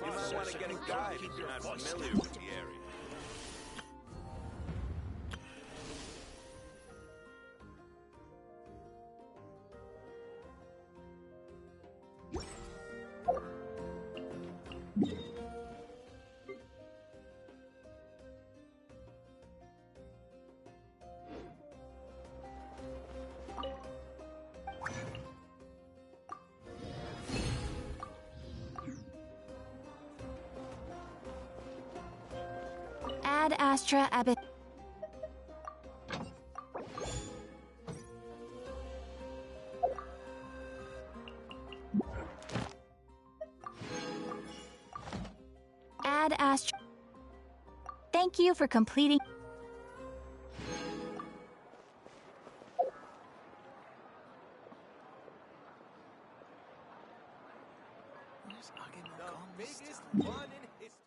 You might want to get a guide if you're not familiar with the area. Ad Astra Abbot. Ad Astra. Thank you for completing. The biggest one in history.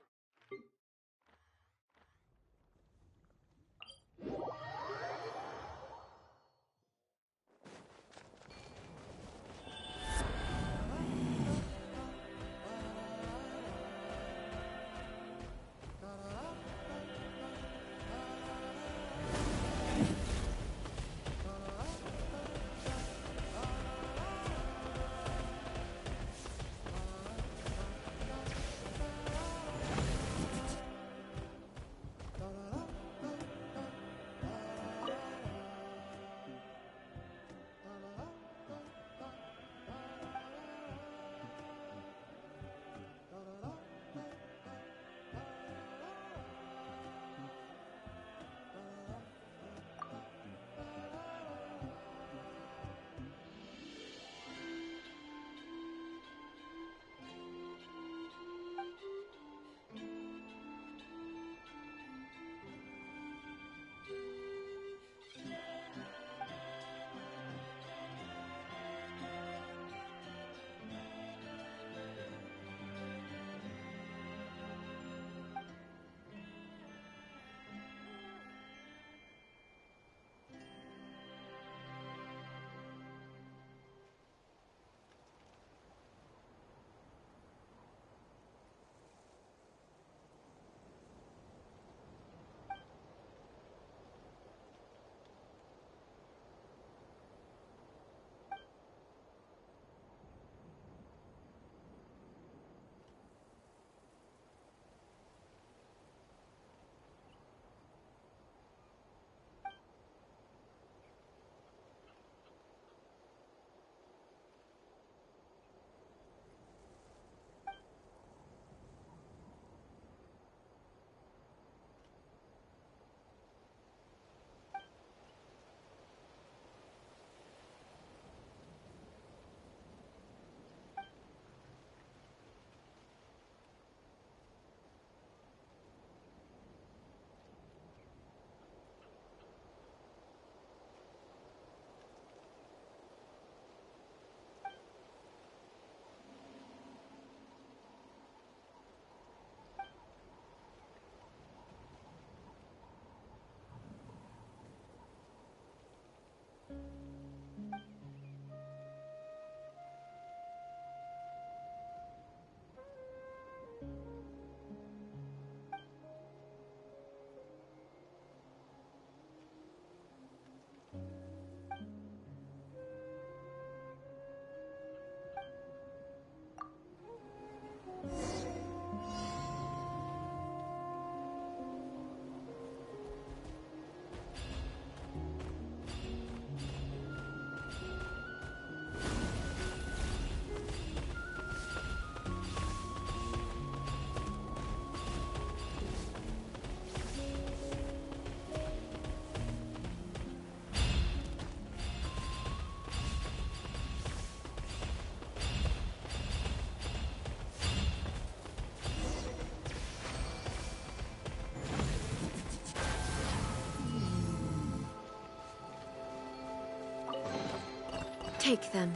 Take them.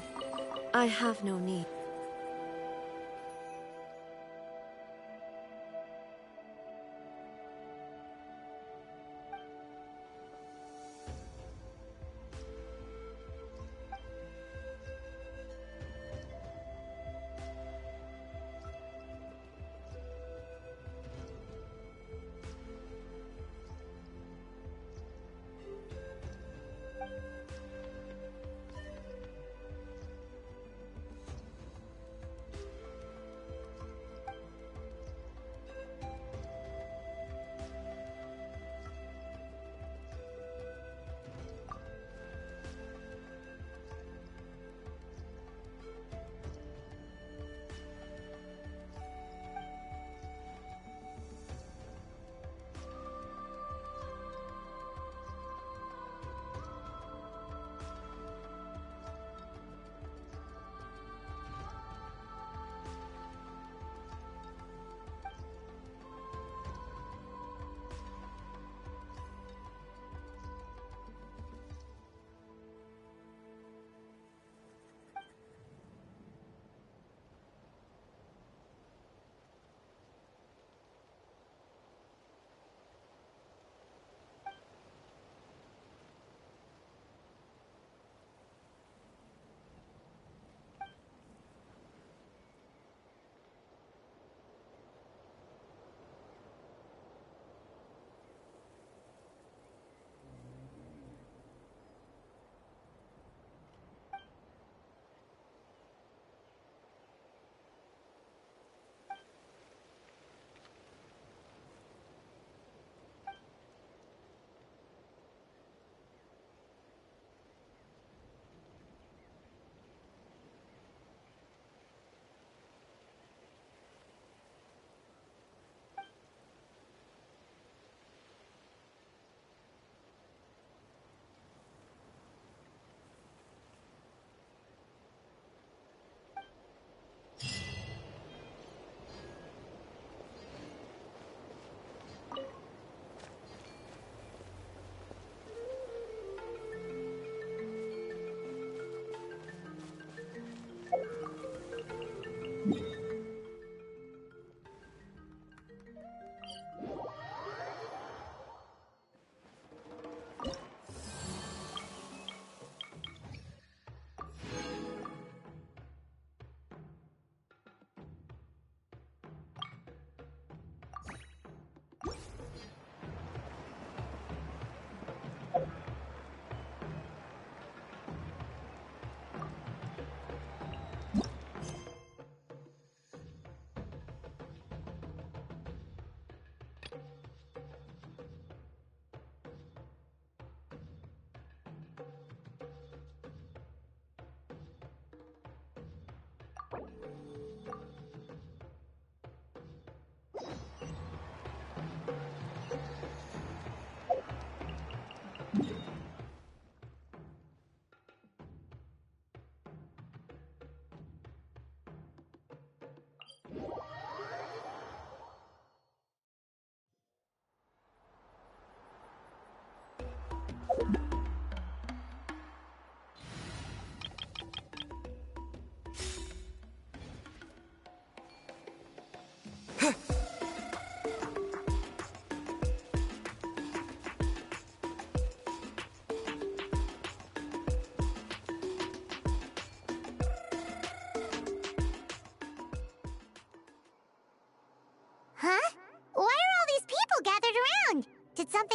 I have no need.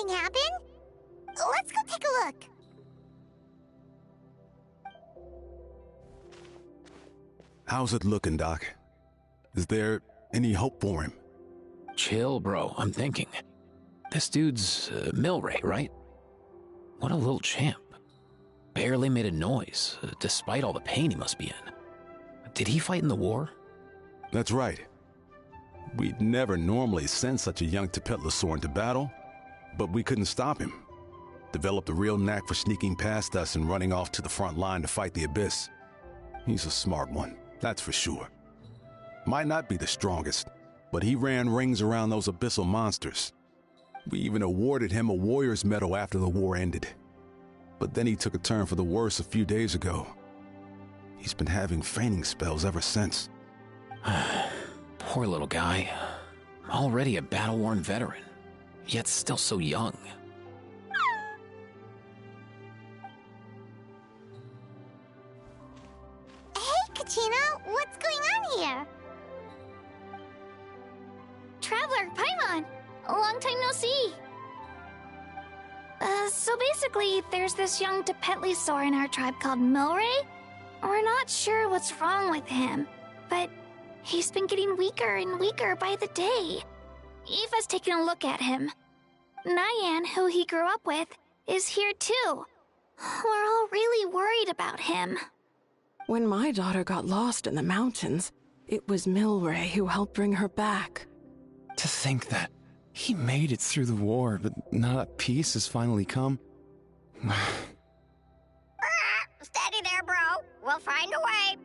something happen? Let's go take a look. How's it looking, Doc? Is there any hope for him? Chill, bro. I'm thinking. This dude's Milray, right? What a little champ. Barely made a noise, despite all the pain he must be in. Did he fight in the war? That's right. We'd never normally send such a young Tepetlosaur into battle, but we couldn't stop him. Developed a real knack for sneaking past us and running off to the front line to fight the Abyss. He's a smart one, that's for sure. Might not be the strongest, but he ran rings around those abyssal monsters. We even awarded him a Warrior's Medal after the war ended. But then he took a turn for the worse a few days ago. He's been having fainting spells ever since. Poor little guy. Already a battle-worn veteran, yet still so young. Hey, Kachina, what's going on here? Traveler, Paimon! Long time no see! So basically, there's this young Tepetlosaur in our tribe called Milray. We're not sure what's wrong with him, but he's been getting weaker and weaker by the day. Aoife's taking a look at him. Nyan, who he grew up with, is here too. We're all really worried about him. When my daughter got lost in the mountains, it was Milray who helped bring her back. To think that he made it through the war, but now that peace has finally come. Steady there, bro. We'll find a way.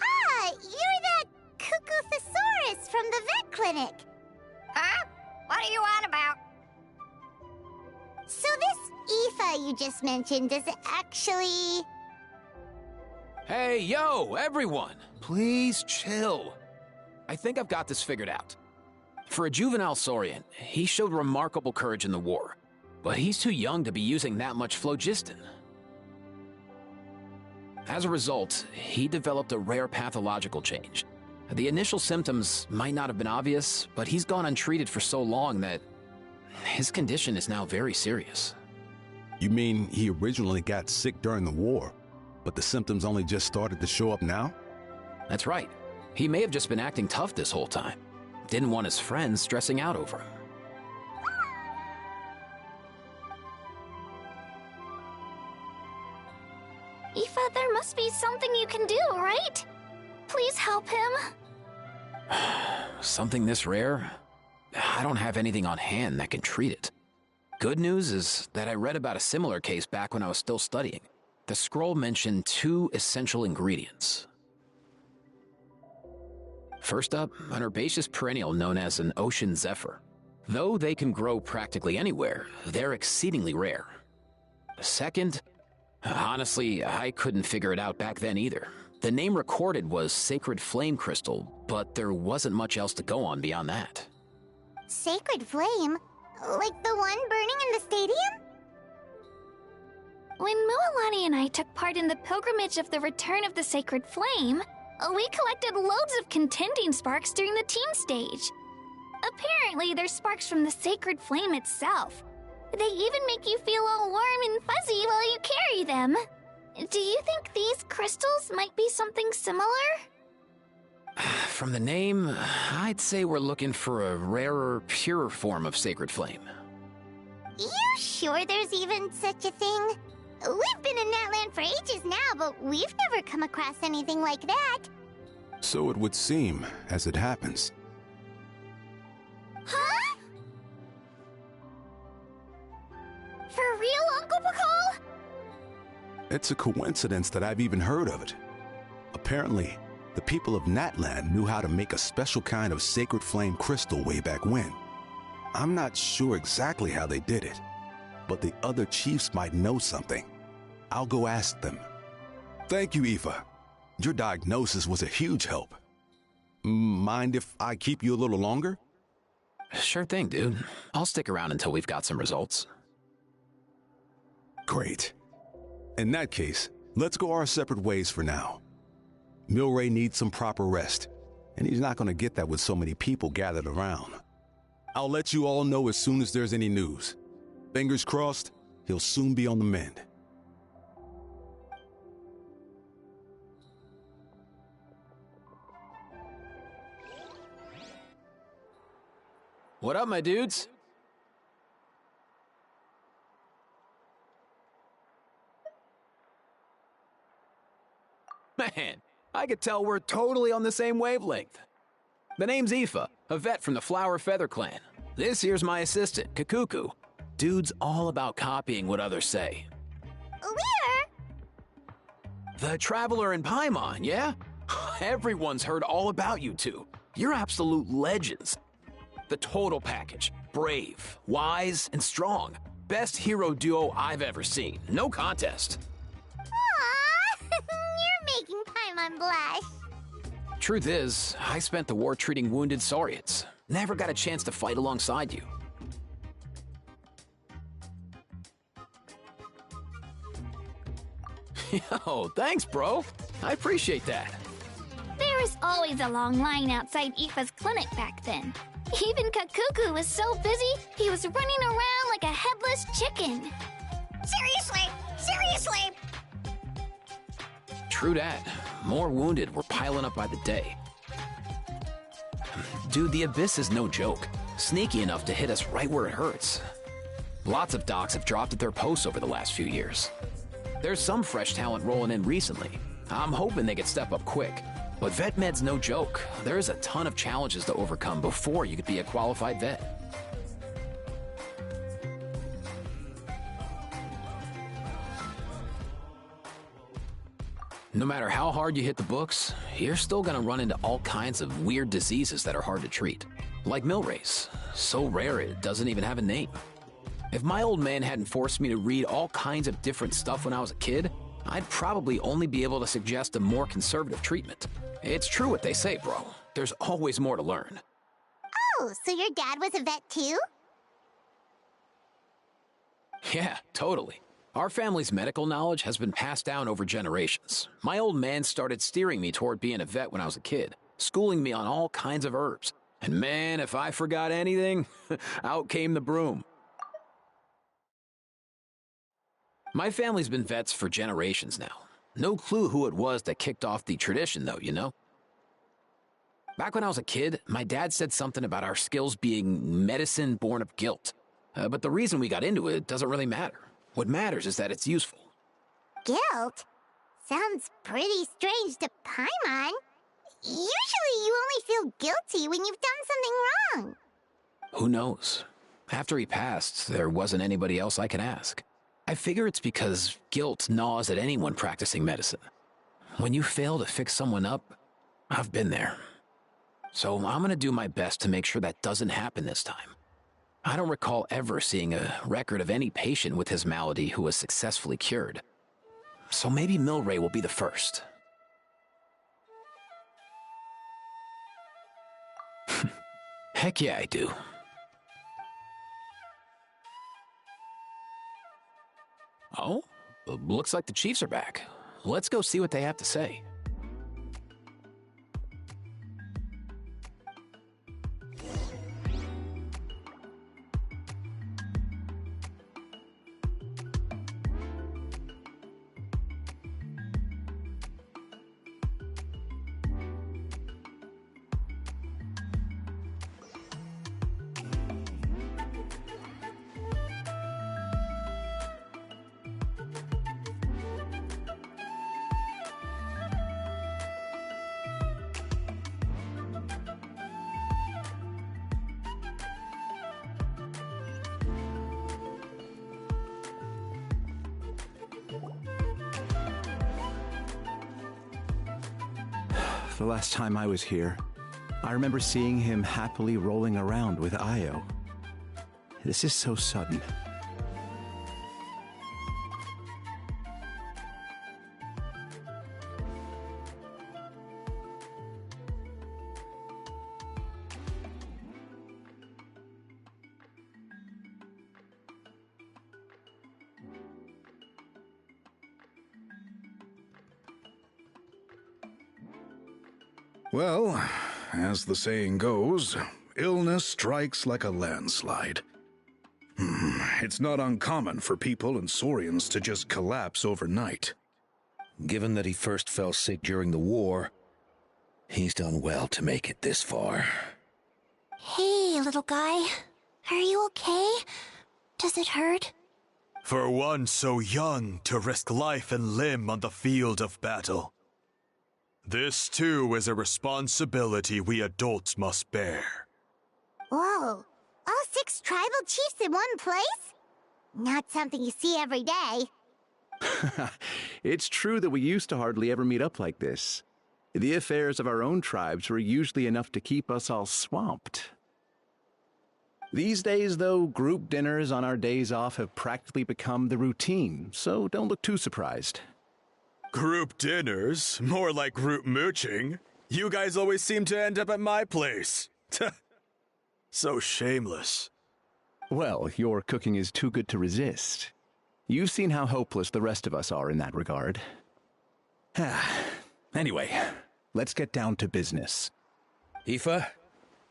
Ah, you're that Cuckoo-thesaurus from the vet clinic. Huh? What are you on about? So this Aoife you just mentioned, does it actually... Hey, yo, everyone! Please chill. I think I've got this figured out. For a juvenile Saurian, he showed remarkable courage in the war, but he's too young to be using that much phlogiston. As a result, he developed a rare pathological change. The initial symptoms might not have been obvious, but he's gone untreated for so long that his condition is now very serious. You mean he originally got sick during the war, but the symptoms only just started to show up now? That's right. He may have just been acting tough this whole time. Didn't want his friends stressing out over him. Aoife, there must be something you can do, right? Please help him. Something this rare? I don't have anything on hand that can treat it. Good news is that I read about a similar case back when I was still studying. The scroll mentioned 2 essential ingredients. First up, an herbaceous perennial known as an ocean zephyr. Though they can grow practically anywhere, they're exceedingly rare. Second, honestly, I couldn't figure it out back then either. The name recorded was Sacred Flame Crystal, but there wasn't much else to go on beyond that. Sacred flame? Like the one burning in the stadium? When Mualani and I took part in the pilgrimage of the Return of the Sacred Flame, we collected loads of contending sparks during the team stage. Apparently, they're sparks from the Sacred Flame itself. They even make you feel all warm and fuzzy while you carry them. Do you think these crystals might be something similar? From the name, I'd say we're looking for a rarer, purer form of Sacred Flame. You sure there's even such a thing? We've been in Natland for ages now, but we've never come across anything like that. So it would seem, as it happens. Huh? For real, Uncle Pakal? It's a coincidence that I've even heard of it. Apparently, the people of Natland knew how to make a special kind of sacred flame crystal way back when. I'm not sure exactly how they did it, but the other chiefs might know something. I'll go ask them. Thank you, Aoife. Your diagnosis was a huge help. Mind if I keep you a little longer? Sure thing, dude. I'll stick around until we've got some results. Great. In that case, Let's go our separate ways for now. Milray needs some proper rest, and he's not going to get that with so many people gathered around. I'll let you all know as soon as there's any news. Fingers crossed, he'll soon be on the mend. What up, my dudes? Man, I could tell we're totally on the same wavelength. The name's Aoife, a vet from the Blumen-Federklan. This here's my assistant, Kakuku. Dude's all about copying what others say. We're... The Traveler in Paimon, yeah? Everyone's heard all about you two. You're absolute legends. The total package. Brave, wise, and strong. Best hero duo I've ever seen. No contest. Aww, you're making Paimon blush. Truth is, I spent the war treating wounded Saurians. Never got a chance to fight alongside you. Yo, thanks, bro. I appreciate that. There was always a long line outside Aoife's clinic back then. Even Kakuku was so busy, he was running around like a headless chicken. Seriously! True that. More wounded were piling up by the day. Dude, the Abyss is no joke. Sneaky enough to hit us right where it hurts. Lots of docs have dropped at their posts over the last few years. There's some fresh talent rolling in recently. I'm hoping they could step up quick. But vet med's no joke. There's a ton of challenges to overcome before you could be a qualified vet. No matter how hard you hit the books, you're still gonna run into all kinds of weird diseases that are hard to treat. Like Milray's, so rare it doesn't even have a name. If my old man hadn't forced me to read all kinds of different stuff when I was a kid, I'd probably only be able to suggest a more conservative treatment. It's true what they say, bro. There's always more to learn. Oh, so your dad was a vet too? Yeah, totally. Our family's medical knowledge has been passed down over generations. My old man started steering me toward being a vet when I was a kid, schooling me on all kinds of herbs. And man, if I forgot anything, out came the broom. My family's been vets for generations now. No clue who it was that kicked off the tradition, though, you know? Back when I was a kid, my dad said something about our skills being medicine born of guilt. But the reason we got into it doesn't really matter. What matters is that it's useful. Guilt? Sounds pretty strange to Paimon. Usually you only feel guilty when you've done something wrong. Who knows? After he passed, there wasn't anybody else I could ask. I figure it's because guilt gnaws at anyone practicing medicine. When you fail to fix someone up, I've been there. So I'm gonna do my best to make sure that doesn't happen this time. I don't recall ever seeing a record of any patient with his malady who was successfully cured. So maybe Milray will be the first. Heck yeah, I do. Oh, looks like the Chiefs are back. Let's go see what they have to say. The last time I was here, I remember seeing him happily rolling around with Io. This is so sudden. Well, as the saying goes, illness strikes like a landslide. It's not uncommon for people and Saurians to just collapse overnight. Given that he first fell sick during the war, he's done well to make it this far. Hey, little guy. Are you okay? Does it hurt? For one so young to risk life and limb on the field of battle. This, too, is a responsibility we adults must bear. Whoa, all 6 tribal chiefs in one place? Not something you see every day. It's true that we used to hardly ever meet up like this. The affairs of our own tribes were usually enough to keep us all swamped. These days, though, group dinners on our days off have practically become the routine, so don't look too surprised. Group dinners? More like group mooching. You guys always seem to end up at my place. So shameless. Well, your cooking is too good to resist. You've seen how hopeless the rest of us are in that regard. Anyway, let's get down to business. Aoife,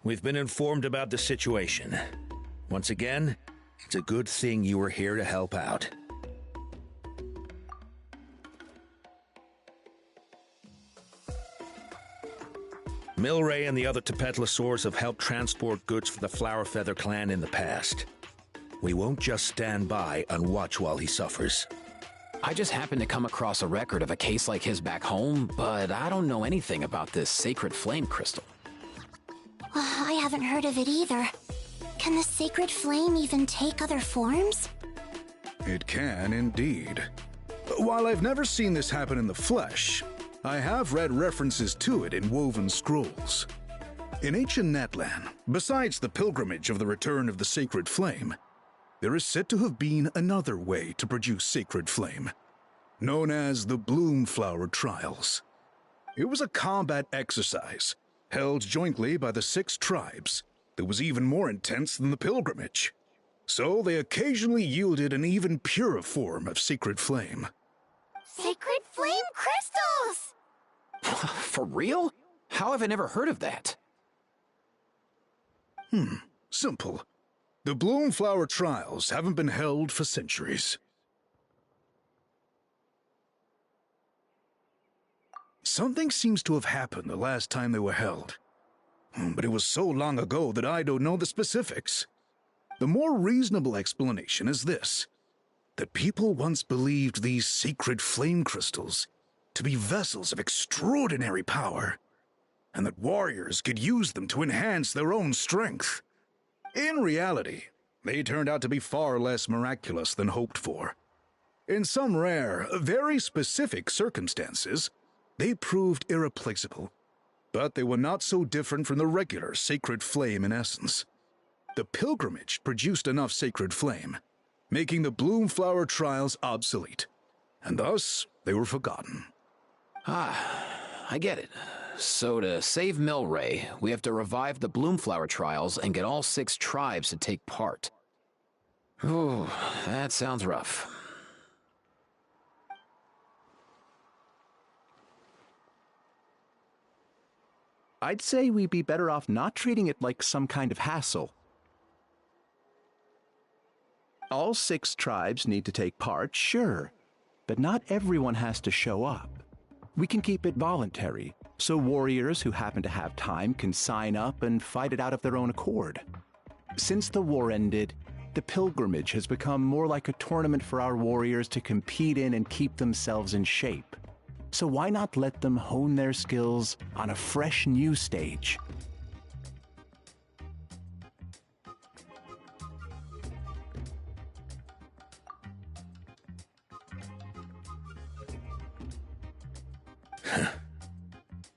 we've been informed about the situation. Once again, it's a good thing you were here to help out. Milray and the other Tepetlosaurs have helped transport goods for the Blumen-Federklan in the past. We won't just stand by and watch while he suffers. I just happened to come across a record of a case like his back home, but I don't know anything about this sacred flame crystal. I haven't heard of it either. Can the sacred flame even take other forms? It can indeed. While I've never seen this happen in the flesh, I have read references to it in woven scrolls. In ancient Natlan, besides the pilgrimage of the return of the sacred flame, there is said to have been another way to produce sacred flame, known as the Bloom-Flower Trials. It was a combat exercise held jointly by the 6 tribes that was even more intense than the pilgrimage. So they occasionally yielded an even purer form of sacred flame. Sacred flame crystals! For real? How have I never heard of that? Simple. The Bloom-Flower Trials haven't been held for centuries. Something seems to have happened the last time they were held. But it was so long ago that I don't know the specifics. The more reasonable explanation is this: that people once believed these sacred flame crystals to be vessels of extraordinary power, and that warriors could use them to enhance their own strength. In reality, they turned out to be far less miraculous than hoped for. In some rare, very specific circumstances, they proved irreplaceable, but they were not so different from the regular sacred flame in essence. The pilgrimage produced enough sacred flame, making the Bloom-Flower Trials obsolete, and thus they were forgotten. I get it. So to save Milray, we have to revive the Bloom-Flower Trials and get all 6 tribes to take part. Ooh, that sounds rough. I'd say we'd be better off not treating it like some kind of hassle. All 6 tribes need to take part, sure, but not everyone has to show up. We can keep it voluntary, so warriors who happen to have time can sign up and fight it out of their own accord. Since the war ended, the pilgrimage has become more like a tournament for our warriors to compete in and keep themselves in shape. So why not let them hone their skills on a fresh new stage?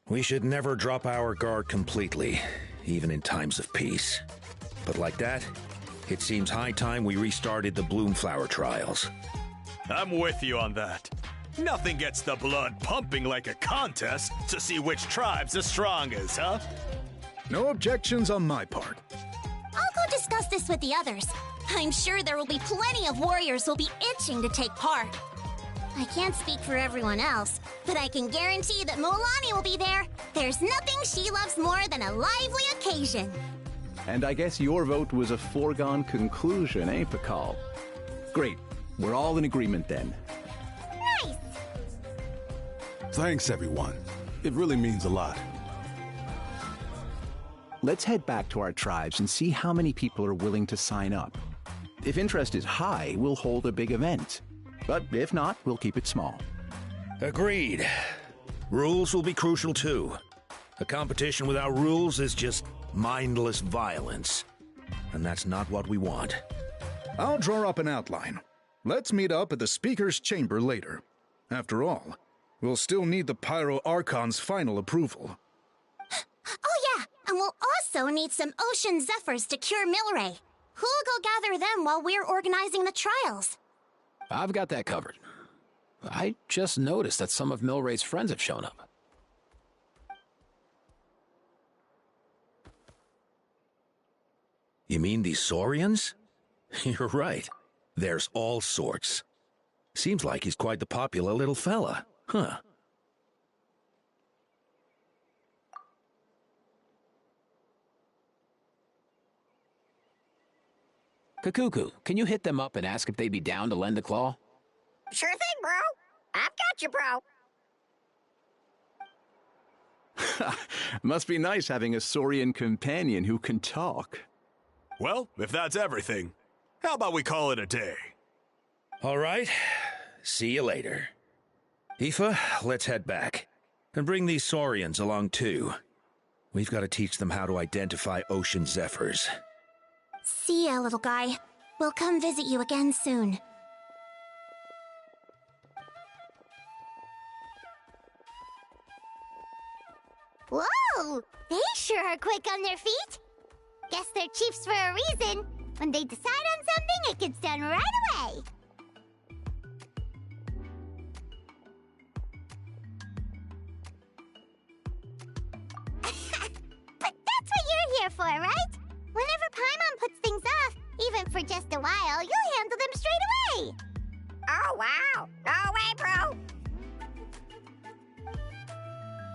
We should never drop our guard completely, even in times of peace. But like that, it seems high time we restarted the Bloom-Flower Trials. I'm with you on that. Nothing gets the blood pumping like a contest to see which tribe's the strongest, huh? No objections on my part. I'll go discuss this with the others. I'm sure there will be plenty of warriors who'll be itching to take part. I can't speak for everyone else, but I can guarantee that Molani will be there. There's nothing she loves more than a lively occasion. And I guess your vote was a foregone conclusion, eh, Pakal? Great. We're all in agreement then. Nice! Thanks, everyone. It really means a lot. Let's head back to our tribes and see how many people are willing to sign up. If interest is high, we'll hold a big event. But if not, we'll keep it small. Agreed. Rules will be crucial too. A competition without rules is just mindless violence. And that's not what we want. I'll draw up an outline. Let's meet up at the Speaker's Chamber later. After all, we'll still need the Pyro Archon's final approval. Oh yeah, and we'll also need some Ocean Zephyrs to cure Milray. Who'll go gather them while we're organizing the trials? I've got that covered. I just noticed that some of Milray's friends have shown up. You mean these Saurians? You're right. There's all sorts. Seems like he's quite the popular little fella, huh? Kakuku, can you hit them up and ask if they'd be down to lend a claw? Sure thing, bro. I've got you, bro. Must be nice having a Saurian companion who can talk. Well, if that's everything, how about we call it a day? All right. See you later. Aoife, let's head back. And bring these Saurians along too. We've got to teach them how to identify Ocean Zephyrs. See ya, little guy. We'll come visit you again soon. Whoa! They sure are quick on their feet. Guess they're chiefs for a reason. When they decide on something, it gets done right away. But that's what you're here for, right? Whenever Paimon puts things off, even for just a while, you'll handle them straight away. Oh, wow. No way, bro.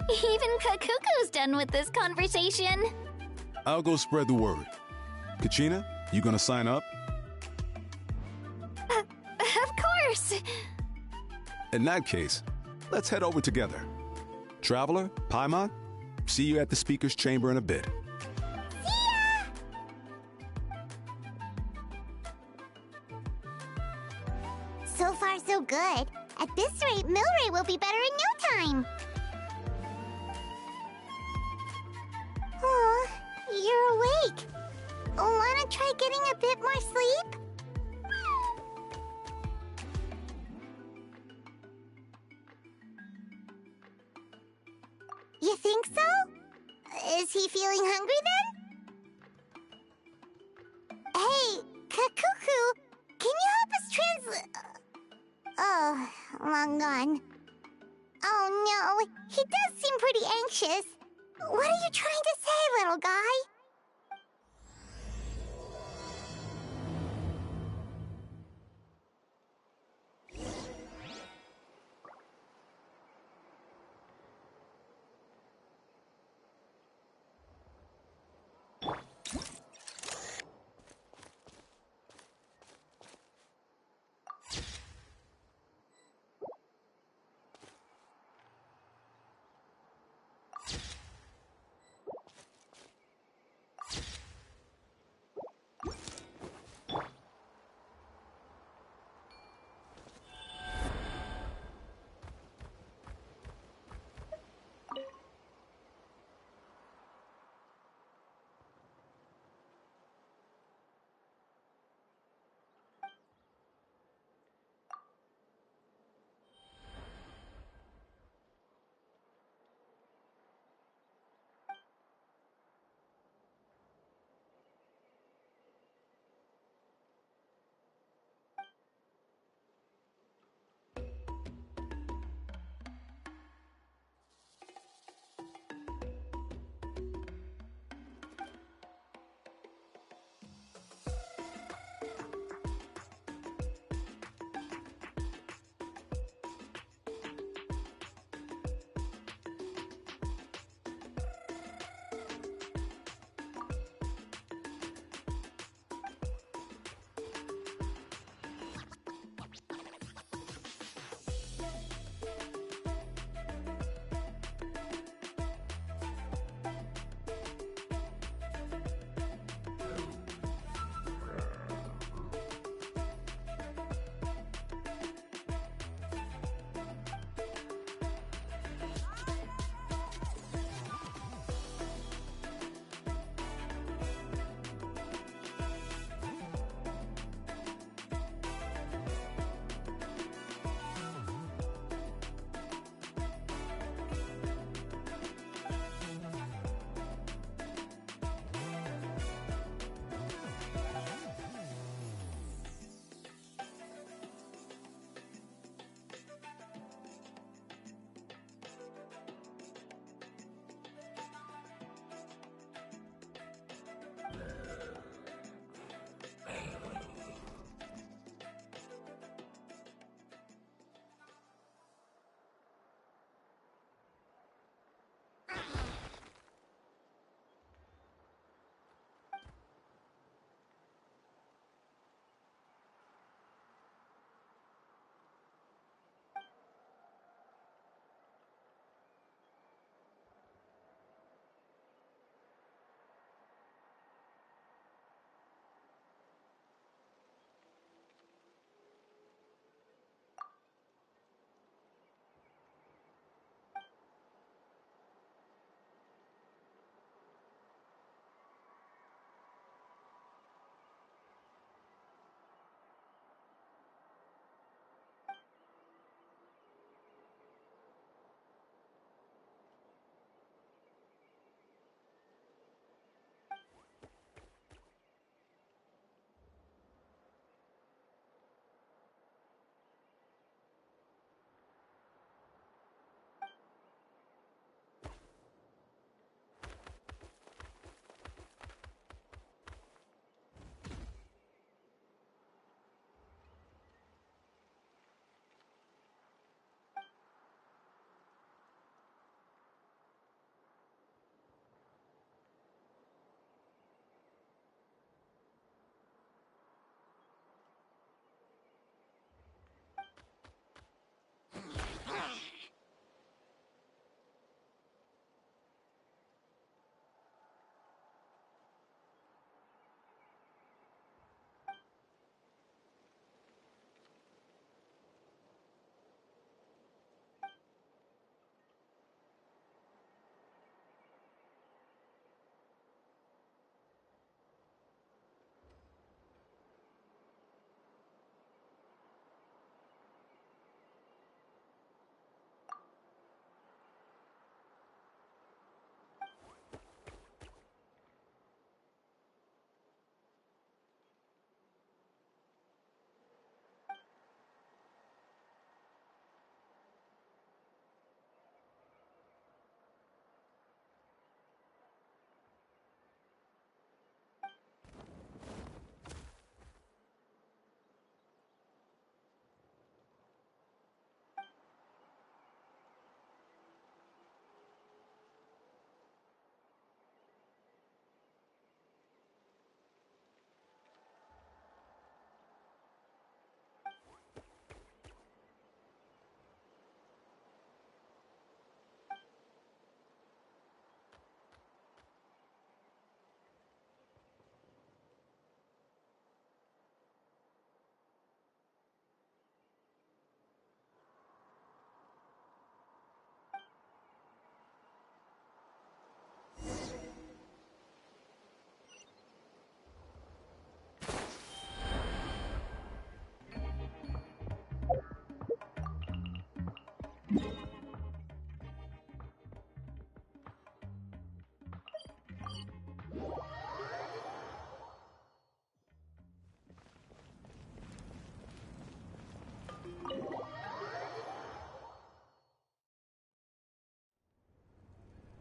Even Kakuku's done with this conversation. I'll go spread the word. Kachina, you gonna sign up? Of course. In that case, let's head over together. Traveler, Paimon, see you at the Speaker's Chamber in a bit. So far, so good. At this rate, Milray will be better in no time. Oh, you're awake. Wanna try getting a bit more sleep? You think so? Is he feeling hungry then? Hey, Kakuku, can you help us translate? Oh, long gone. Oh no, he does seem pretty anxious. What are you trying to say, little guy?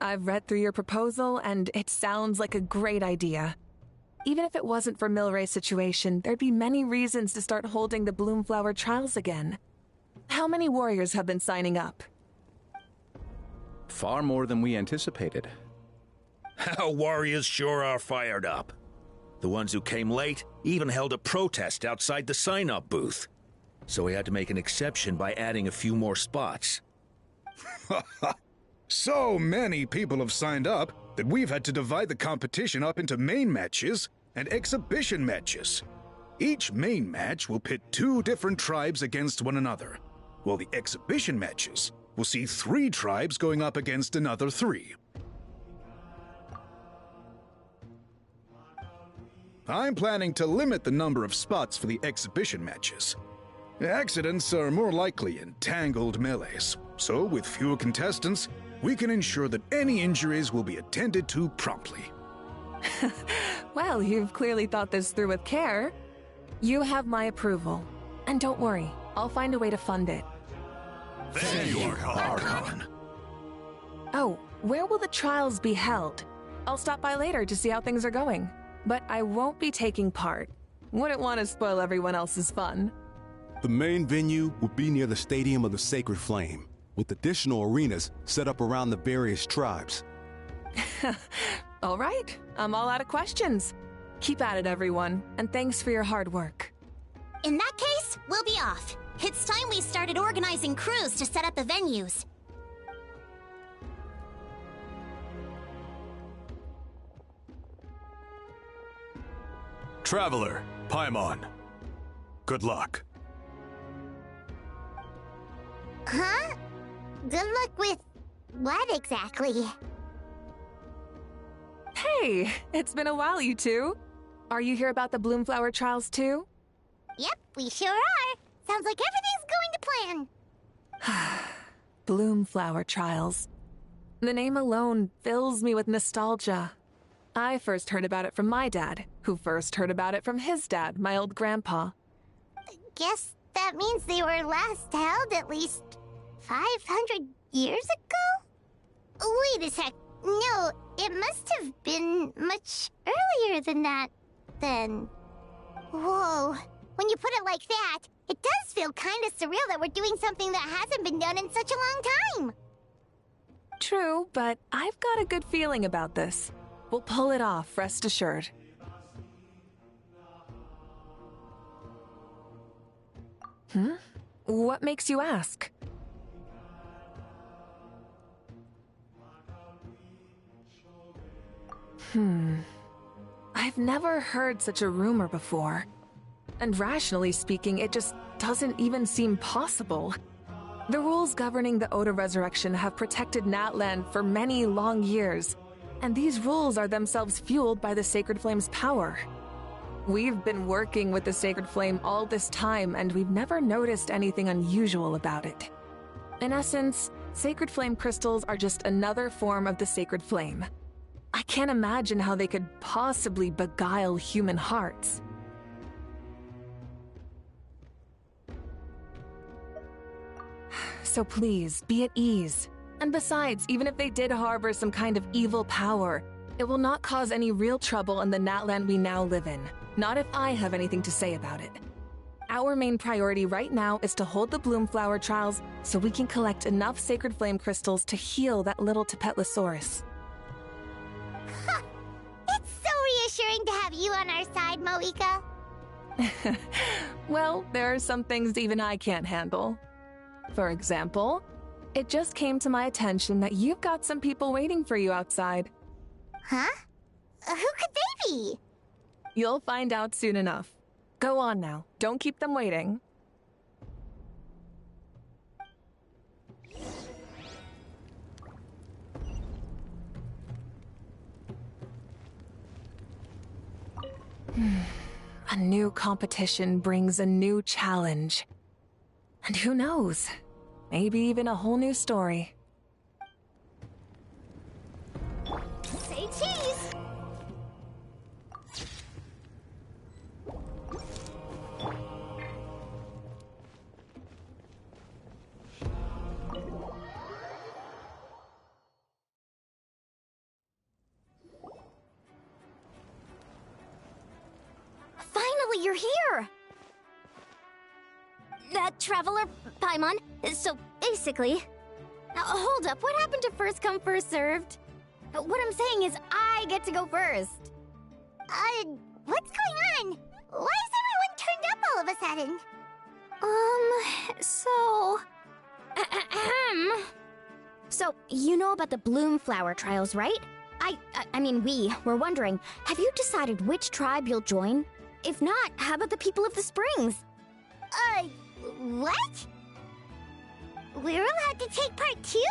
I've read through your proposal, and it sounds like a great idea. Even if it wasn't for Milray's situation, there'd be many reasons to start holding the Bloomflower trials again. How many warriors have been signing up? Far more than we anticipated. Our warriors sure are fired up. The ones who came late even held a protest outside the sign-up booth. So we had to make an exception by adding a few more spots. So many people have signed up that we've had to divide the competition up into main matches and exhibition matches. Each main match will pit 2 different tribes against one another, while the exhibition matches will see 3 tribes going up against another 3. I'm planning to limit the number of spots for the exhibition matches. Accidents are more likely in tangled melees, so with fewer contestants, we can ensure that any injuries will be attended to promptly. Well, you've clearly thought this through with care. You have my approval. And don't worry, I'll find a way to fund it. Thank you, Archon. Oh, where will the trials be held? I'll stop by later to see how things are going. But I won't be taking part. Wouldn't want to spoil everyone else's fun. The main venue will be near the Stadium of the Sacred Flame, with additional arenas set up around the various tribes. All right, I'm all out of questions. Keep at it, everyone, and thanks for your hard work. In that case, we'll be off. It's time we started organizing crews to set up the venues. Traveler, Paimon. Good luck. Huh? Good luck with what exactly? Hey, it's been a while, you two. Are you here about the Bloomflower trials too? Yep, we sure are. Sounds like everything's going to plan. Bloomflower trials. The name alone fills me with nostalgia. I first heard about it from my dad, who first heard about it from his dad, my old grandpa. Guess that means they were last held at least 500 years ago? Wait a sec. No, it must have been much earlier than that, then. Whoa. When you put it like that, it does feel kind of surreal that we're doing something that hasn't been done in such a long time. True, but I've got a good feeling about this. We'll pull it off, rest assured. What makes you ask? I've never heard such a rumor before. And rationally speaking, it just doesn't even seem possible. The rules governing the Oda Resurrection have protected Natlan for many long years, and these rules are themselves fueled by the Sacred Flame's power. We've been working with the Sacred Flame all this time, and we've never noticed anything unusual about it. In essence, Sacred Flame crystals are just another form of the Sacred Flame. I can't imagine how they could possibly beguile human hearts. So please, be at ease. And besides, even if they did harbor some kind of evil power, it will not cause any real trouble in the Natlan we now live in. Not if I have anything to say about it. Our main priority right now is to hold the Bloomflower trials so we can collect enough Sacred Flame crystals to heal that little Tapetlosaurus. It's so reassuring to have you on our side, Moika. Well, there are some things even I can't handle. For example, it just came to my attention that you've got some people waiting for you outside. Huh? Who could they be? You'll find out soon enough. Go on now. Don't keep them waiting. A new competition brings a new challenge. And who knows? Maybe even a whole new story. Say cheese! you're here! Traveler Paimon, so basically... hold up, what happened to first come, first served? What I'm saying is I get to go first. What's going on? Why is everyone turned up all of a sudden? So... So, you know about the Bloom Flower trials, right? I mean, we were wondering, have you decided which tribe you'll join? If not, how about the people of the Springs? What? We're allowed to take part too?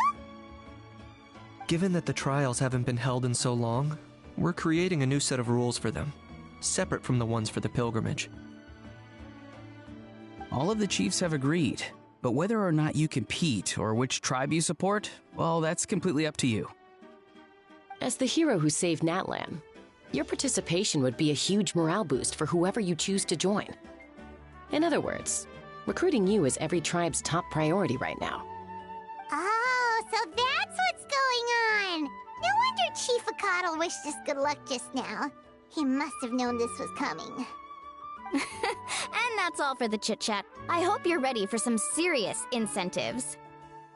Given that the trials haven't been held in so long, we're creating a new set of rules for them, separate from the ones for the pilgrimage. All of the chiefs have agreed, but whether or not you compete or which tribe you support, well, that's completely up to you. As the hero who saved Natlan, your participation would be a huge morale boost for whoever you choose to join. In other words, recruiting you is every tribe's top priority right now. Oh, so that's what's going on! No wonder Chief Akatl wished us good luck just now. He must have known this was coming. And that's all for the chit-chat. I hope you're ready for some serious incentives.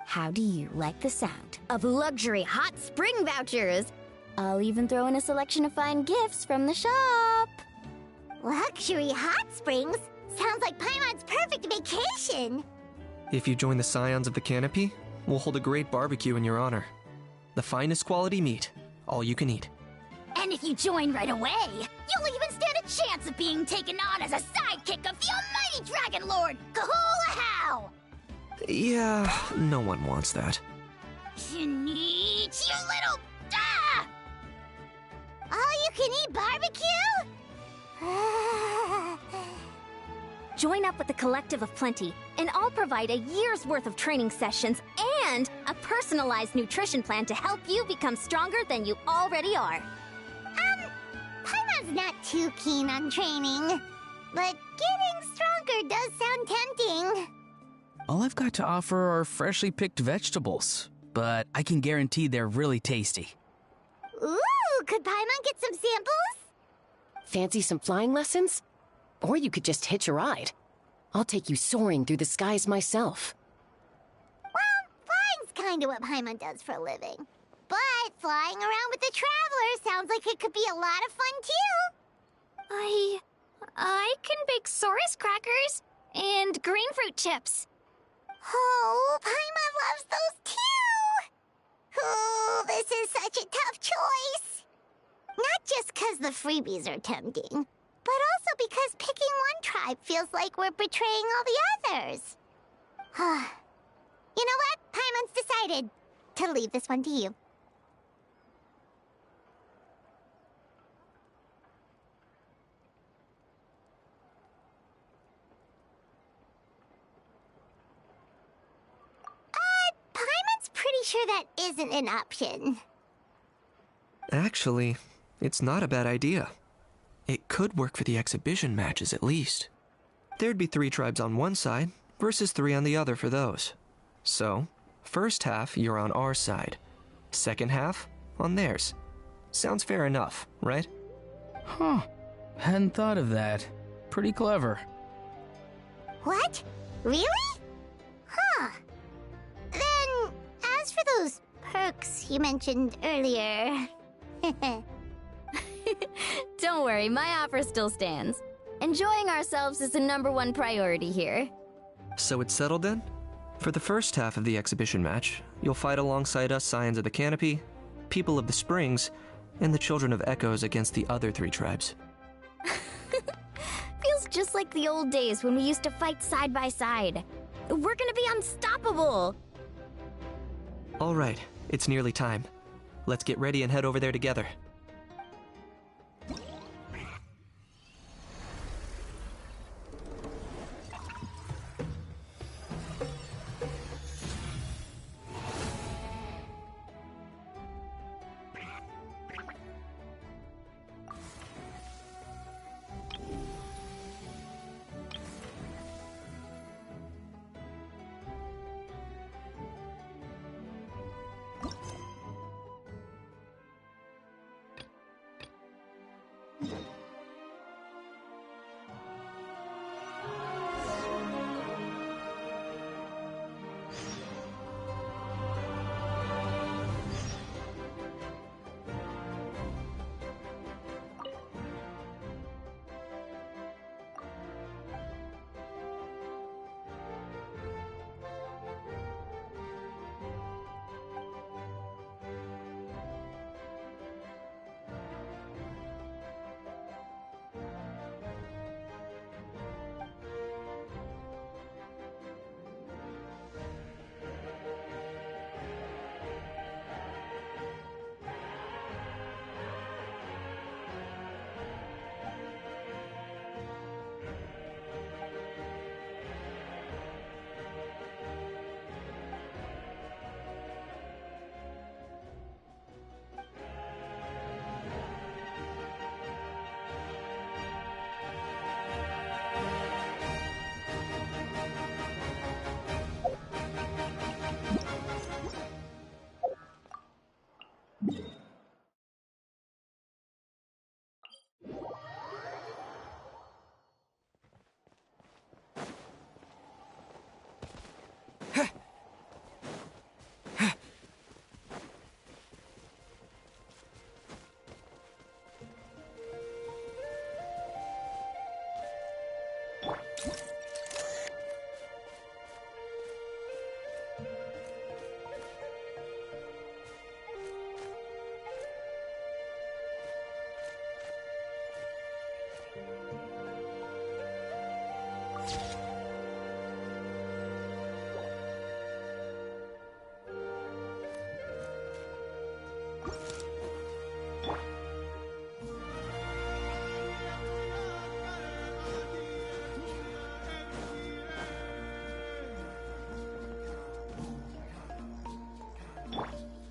How do you like the sound of luxury hot spring vouchers? I'll even throw in a selection of fine gifts from the shop. Luxury hot springs? Sounds like Paimon's perfect vacation! If you join the Scions of the Canopy, we'll hold a great barbecue in your honor. The finest quality meat, all you can eat. And if you join right away, you'll even stand a chance of being taken on as a sidekick of the almighty Dragon Lord, Kahula-How! Yeah, no one wants that. Sneech, you little... All-you-can-eat barbecue? Join up with the Collective of Plenty, and I'll provide a year's worth of training sessions and a personalized nutrition plan to help you become stronger than you already are. Paimon's not too keen on training, but getting stronger does sound tempting. All I've got to offer are freshly picked vegetables, but I can guarantee they're really tasty. Ooh, could Paimon get some samples? Fancy some flying lessons? Or you could just hitch a ride. I'll take you soaring through the skies myself. Well, flying's kinda what Paimon does for a living. But flying around with the Traveler sounds like it could be a lot of fun too. I can bake Saurus crackers and green fruit chips. Oh, Paimon loves those too! Oh, this is such a tough choice. Not just 'cause the freebies are tempting, but also because picking one tribe feels like we're betraying all the others. You know what? Paimon's decided to leave this one to you. Paimon's pretty sure that isn't an option. Actually, it's not a bad idea. It could work for the exhibition matches at least. There'd be 3 tribes on one side versus 3 on the other for those. So, first half you're on our side, second half on theirs. Sounds fair enough, right? Huh. Hadn't thought of that. Pretty clever. What? Really? Huh. Then, as for those perks you mentioned earlier... Don't worry, my offer still stands. Enjoying ourselves is the #1 priority here. So it's settled then? For the first half of the exhibition match, you'll fight alongside us Scions of the Canopy, People of the Springs, and the Children of Echoes against the other 3 tribes. Feels just like the old days when we used to fight side by side. We're gonna be unstoppable! All right, it's nearly time. Let's get ready and head over there together.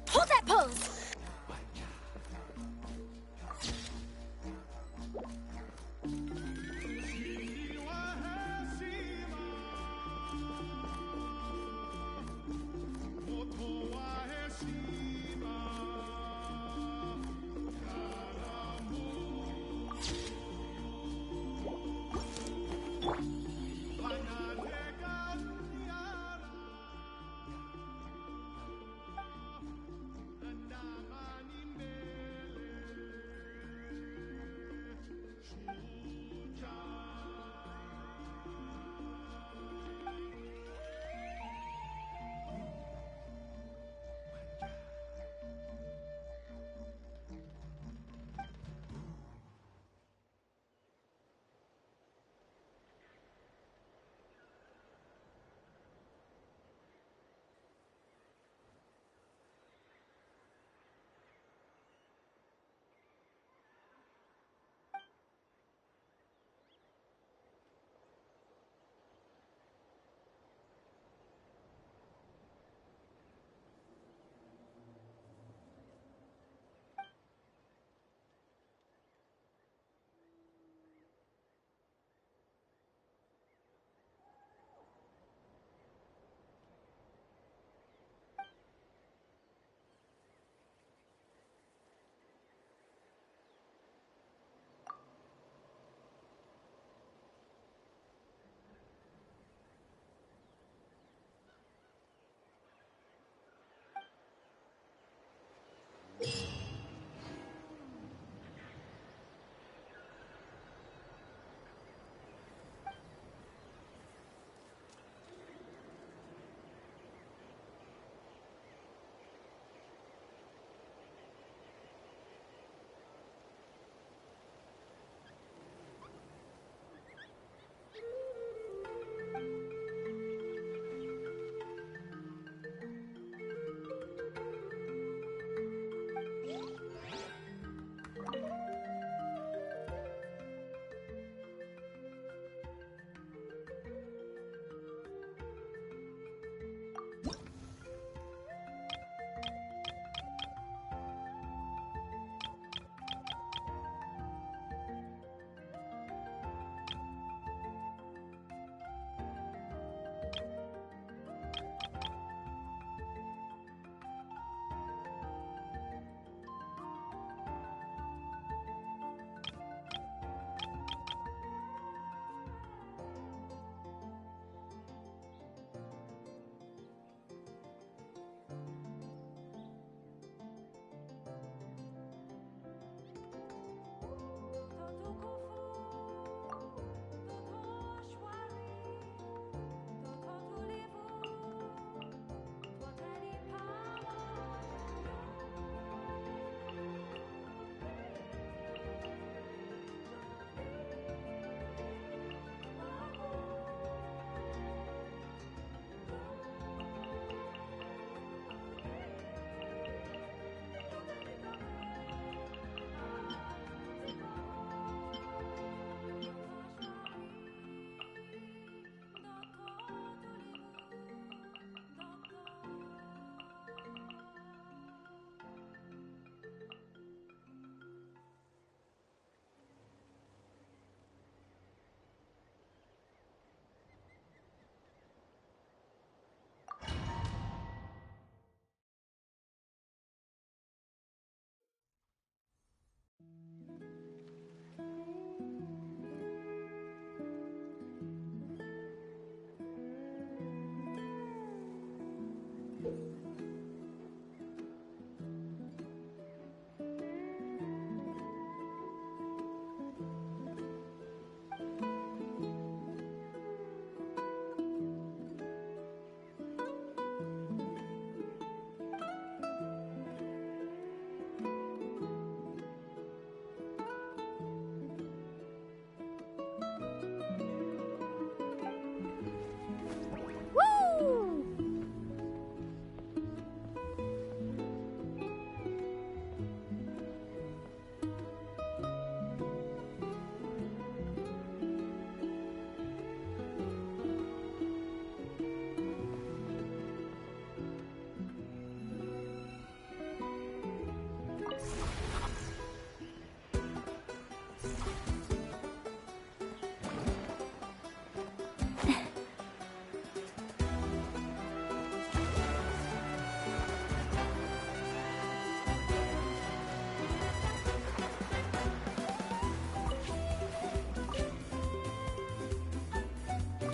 Hold that pose!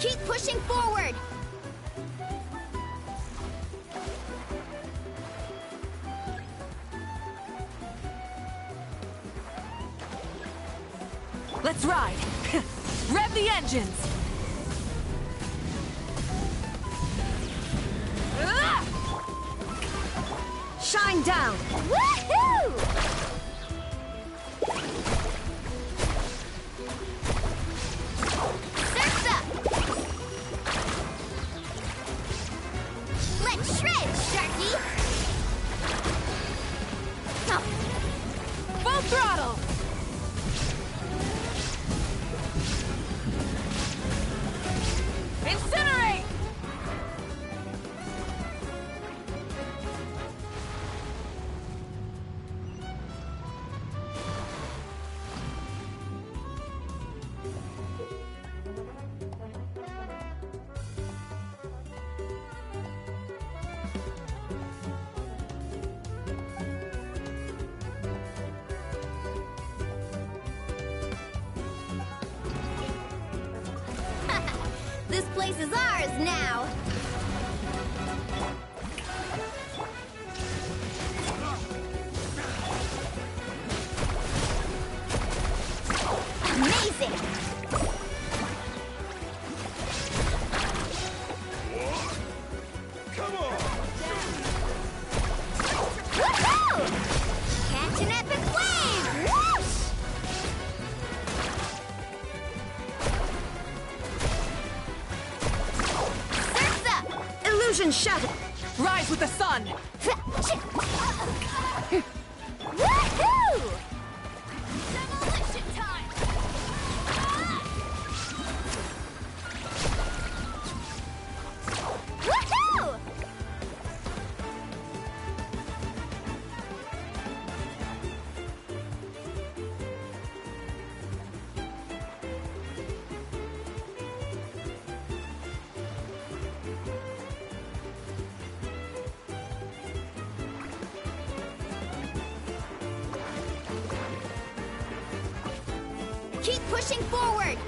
Keep pushing forward! Let's ride! Rev the engines! Shine down! Woohoo! Surf's up! Let's shred, Sharky! Oh. Full throttle! Incinerate! This place is ours now! Amazing! Come on! Woohoo! Catch an epic wave! Whoosh! Surf's up! Illusion shattered! Rise with the sun! Woohoo! Demolition time! Woohoo! Keep pushing forward!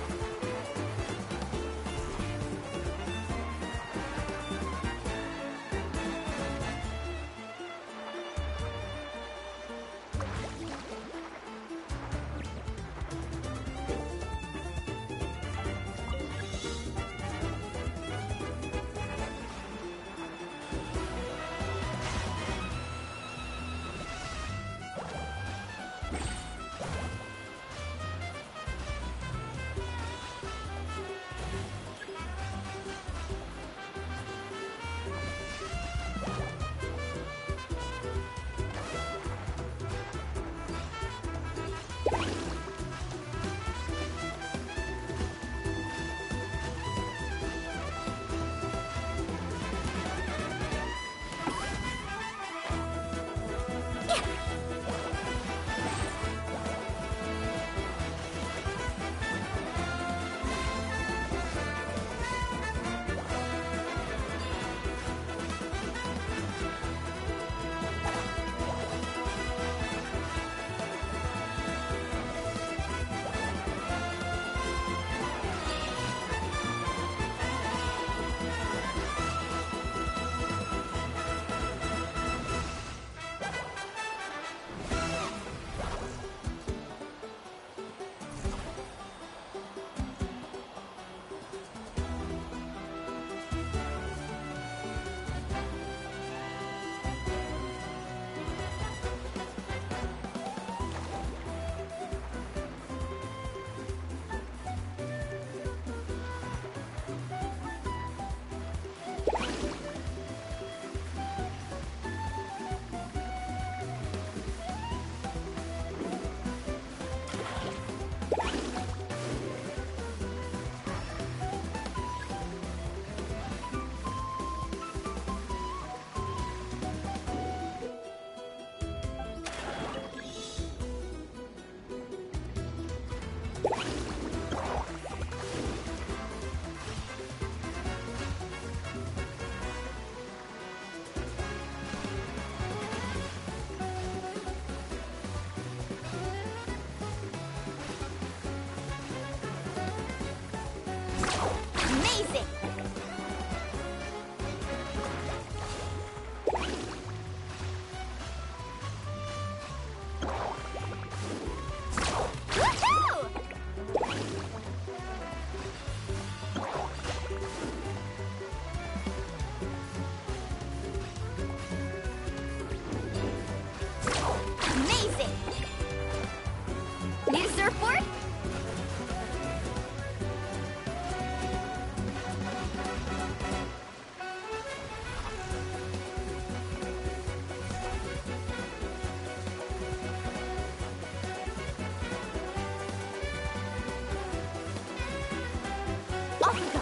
Off we go.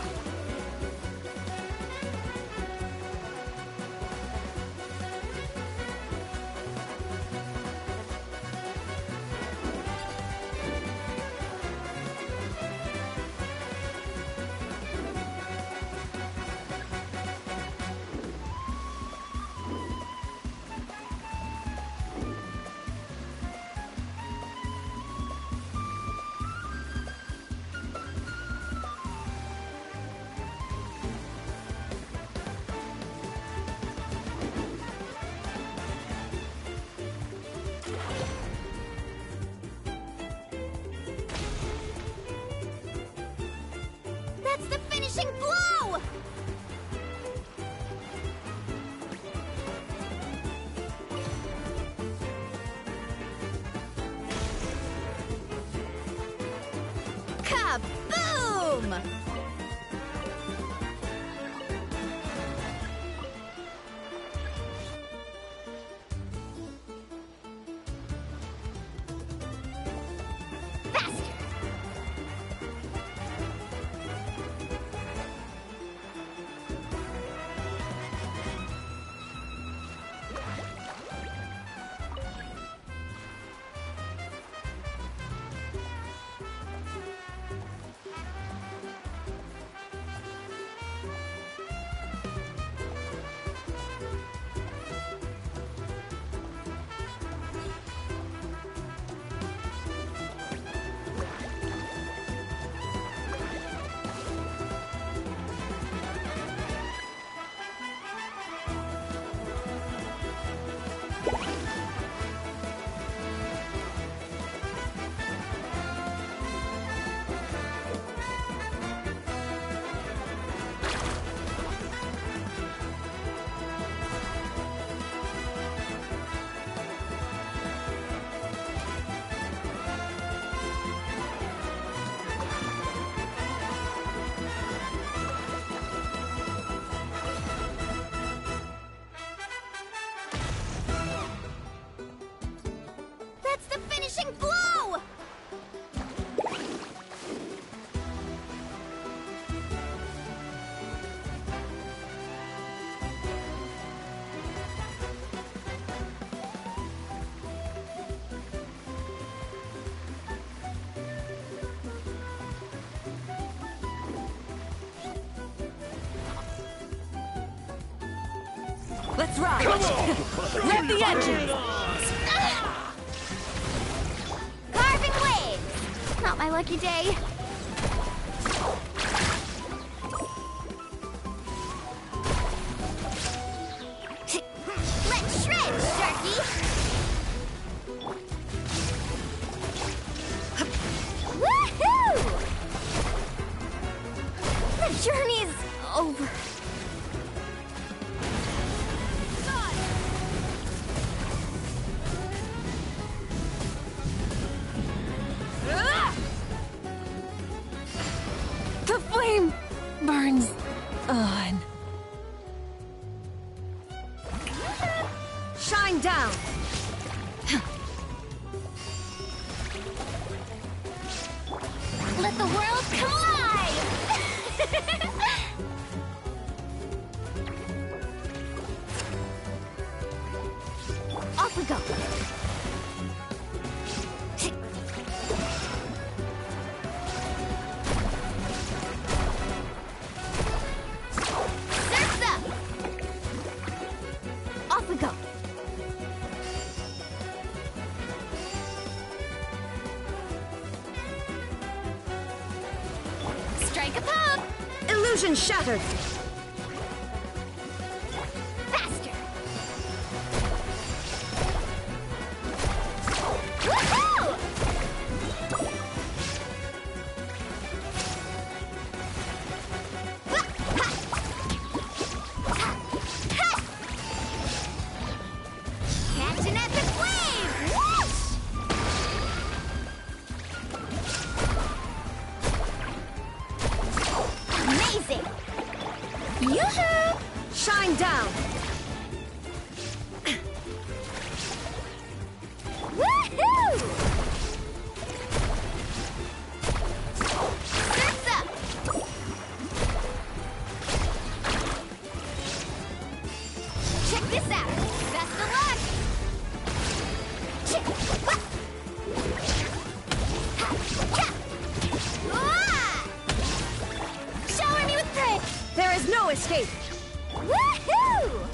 That's the finishing blow! Kaboom! That's the finishing blow! Let's ride! Rev the engine! Carving waves! Not my lucky day. Let's shred, Sharky! Woohoo! The journey's over. The flame burns on. Shine down! Let the world come alive! Off we go. Surf's up! Off we go. Strike a pump! Illusion shattered! Faster! Woohoo! Catch an epic wave! Whoosh! Amazing! Yoo-hoo! Shine down! Woohoo! Surf's up! There's no escape! Woohoo!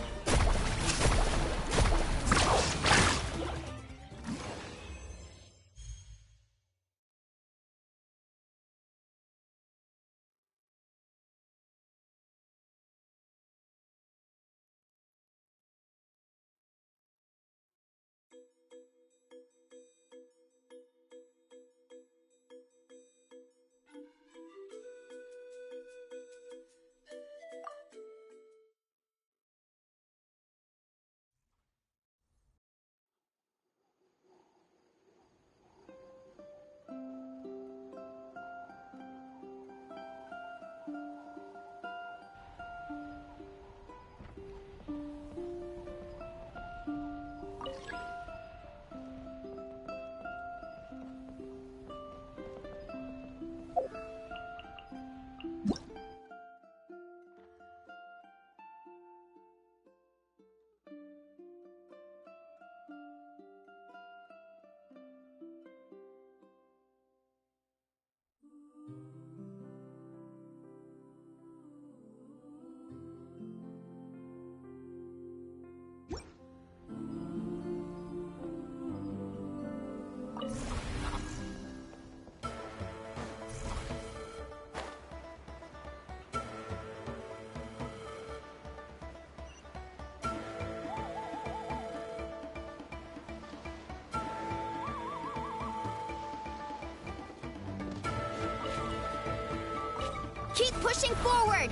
Keep pushing forward!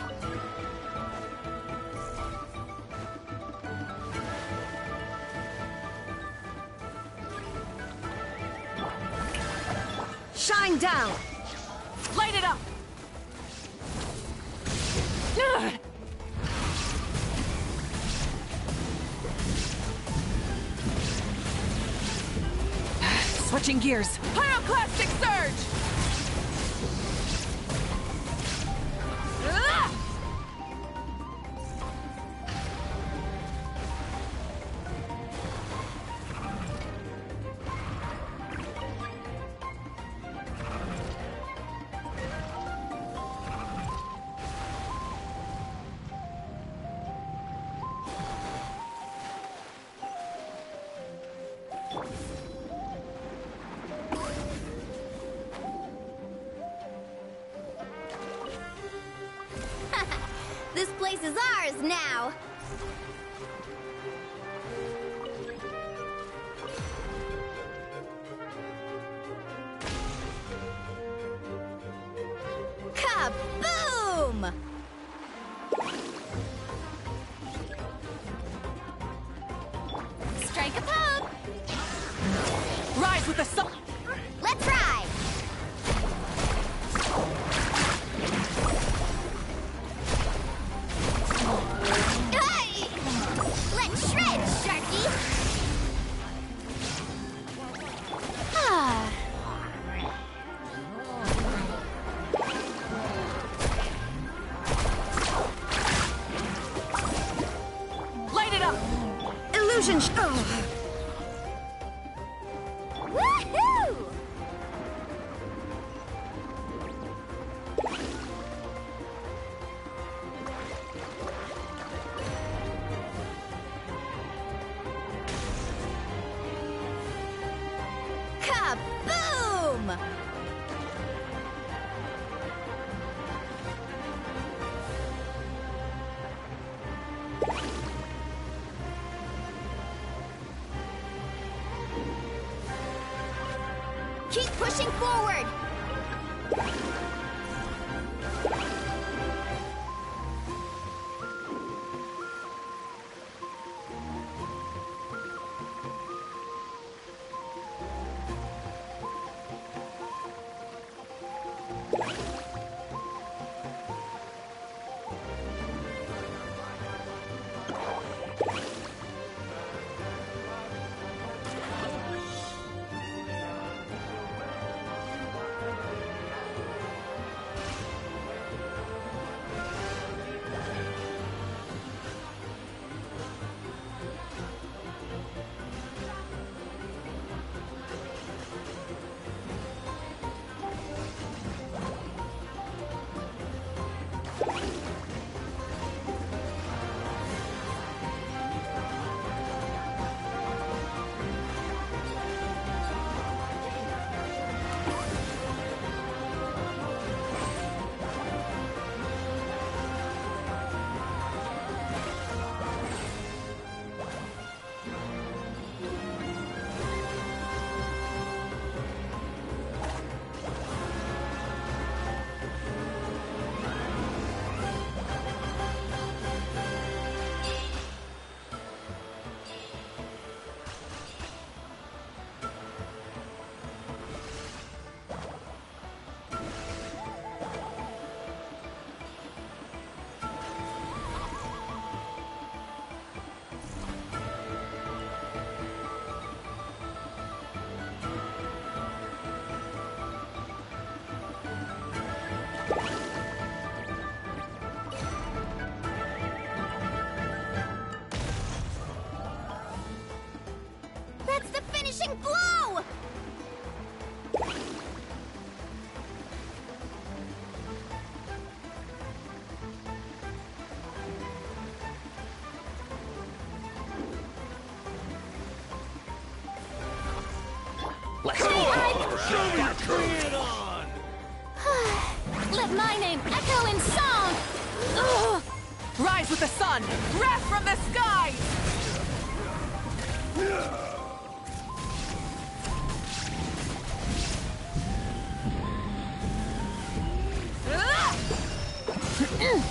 Shine down! Light it up! Ugh. Switching gears. Pyroclastic surge! Ah! This place is ours now! Kaboom! Strike a pose! Rise with the sun! Let's ride! Hey! Let's shred, Sharky! Ah. Light it up! Illusion Woohoo! Kaboom! Let's go. Let my name echo in song! Ugh! Rise with the sun! Wrath from the skies! Woohoo!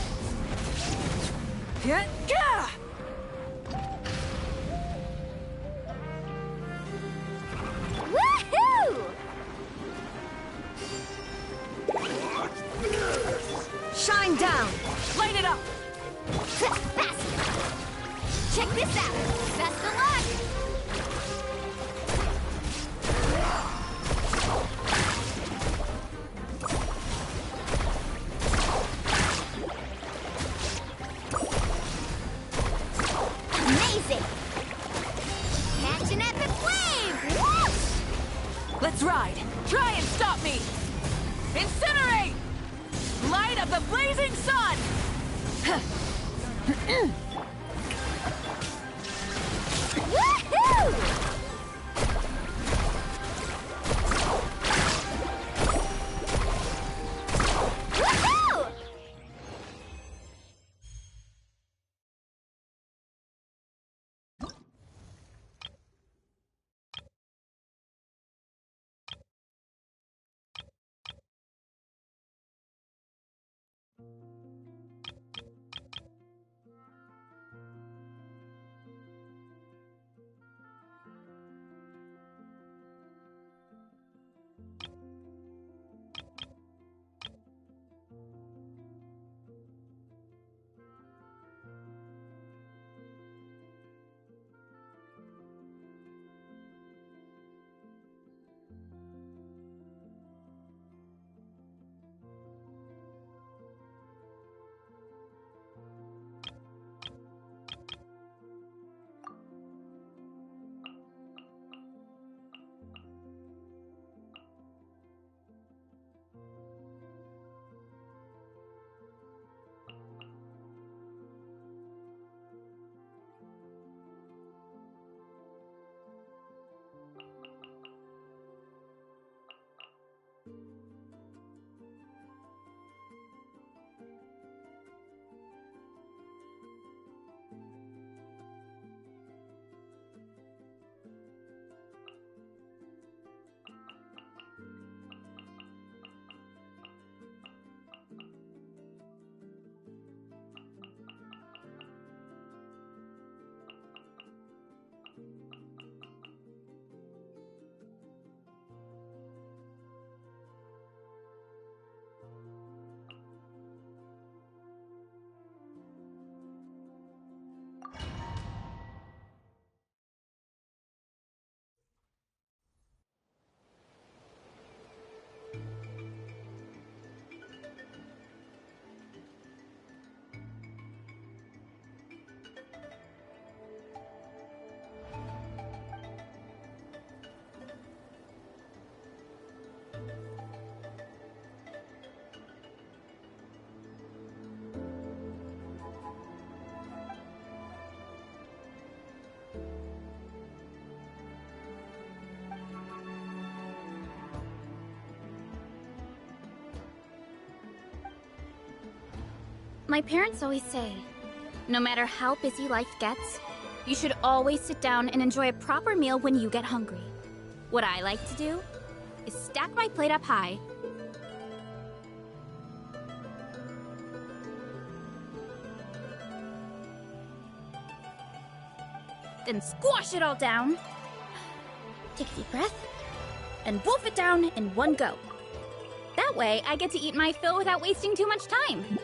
Shine down! Light it up! Fast! Check this out! Best of luck! Amazing! Catch an epic wave! Whoosh! Let's ride! Try and stop me! Incinerate! Light of the blazing sun! Woohoo! Woohoo! My parents always say, no matter how busy life gets, you should always sit down and enjoy a proper meal when you get hungry. What I like to do is stack my plate up high, then squash it all down, take a deep breath, and wolf it down in one go. That way, I get to eat my fill without wasting too much time.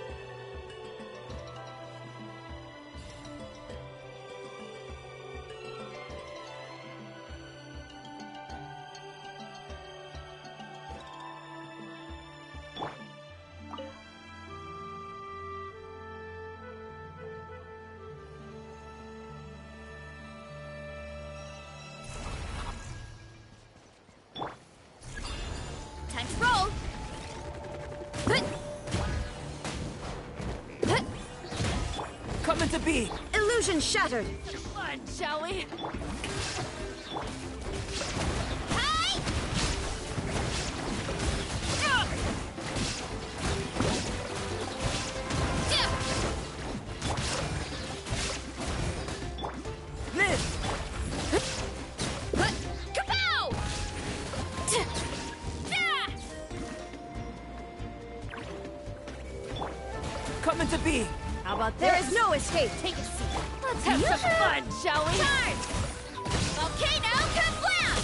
Time to roll! Coming to be! Illusion shattered! Blood, shall we? Hi! come into being. How about this? There is no escape. Take a seat. Let's have some fun, shall we? Charge! Volcano Kablam!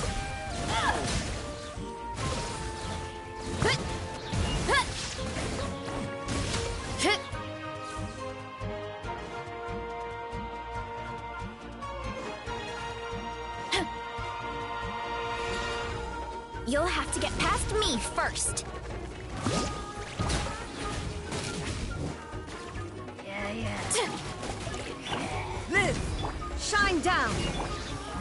You'll have to get past me first. Live! Shine down!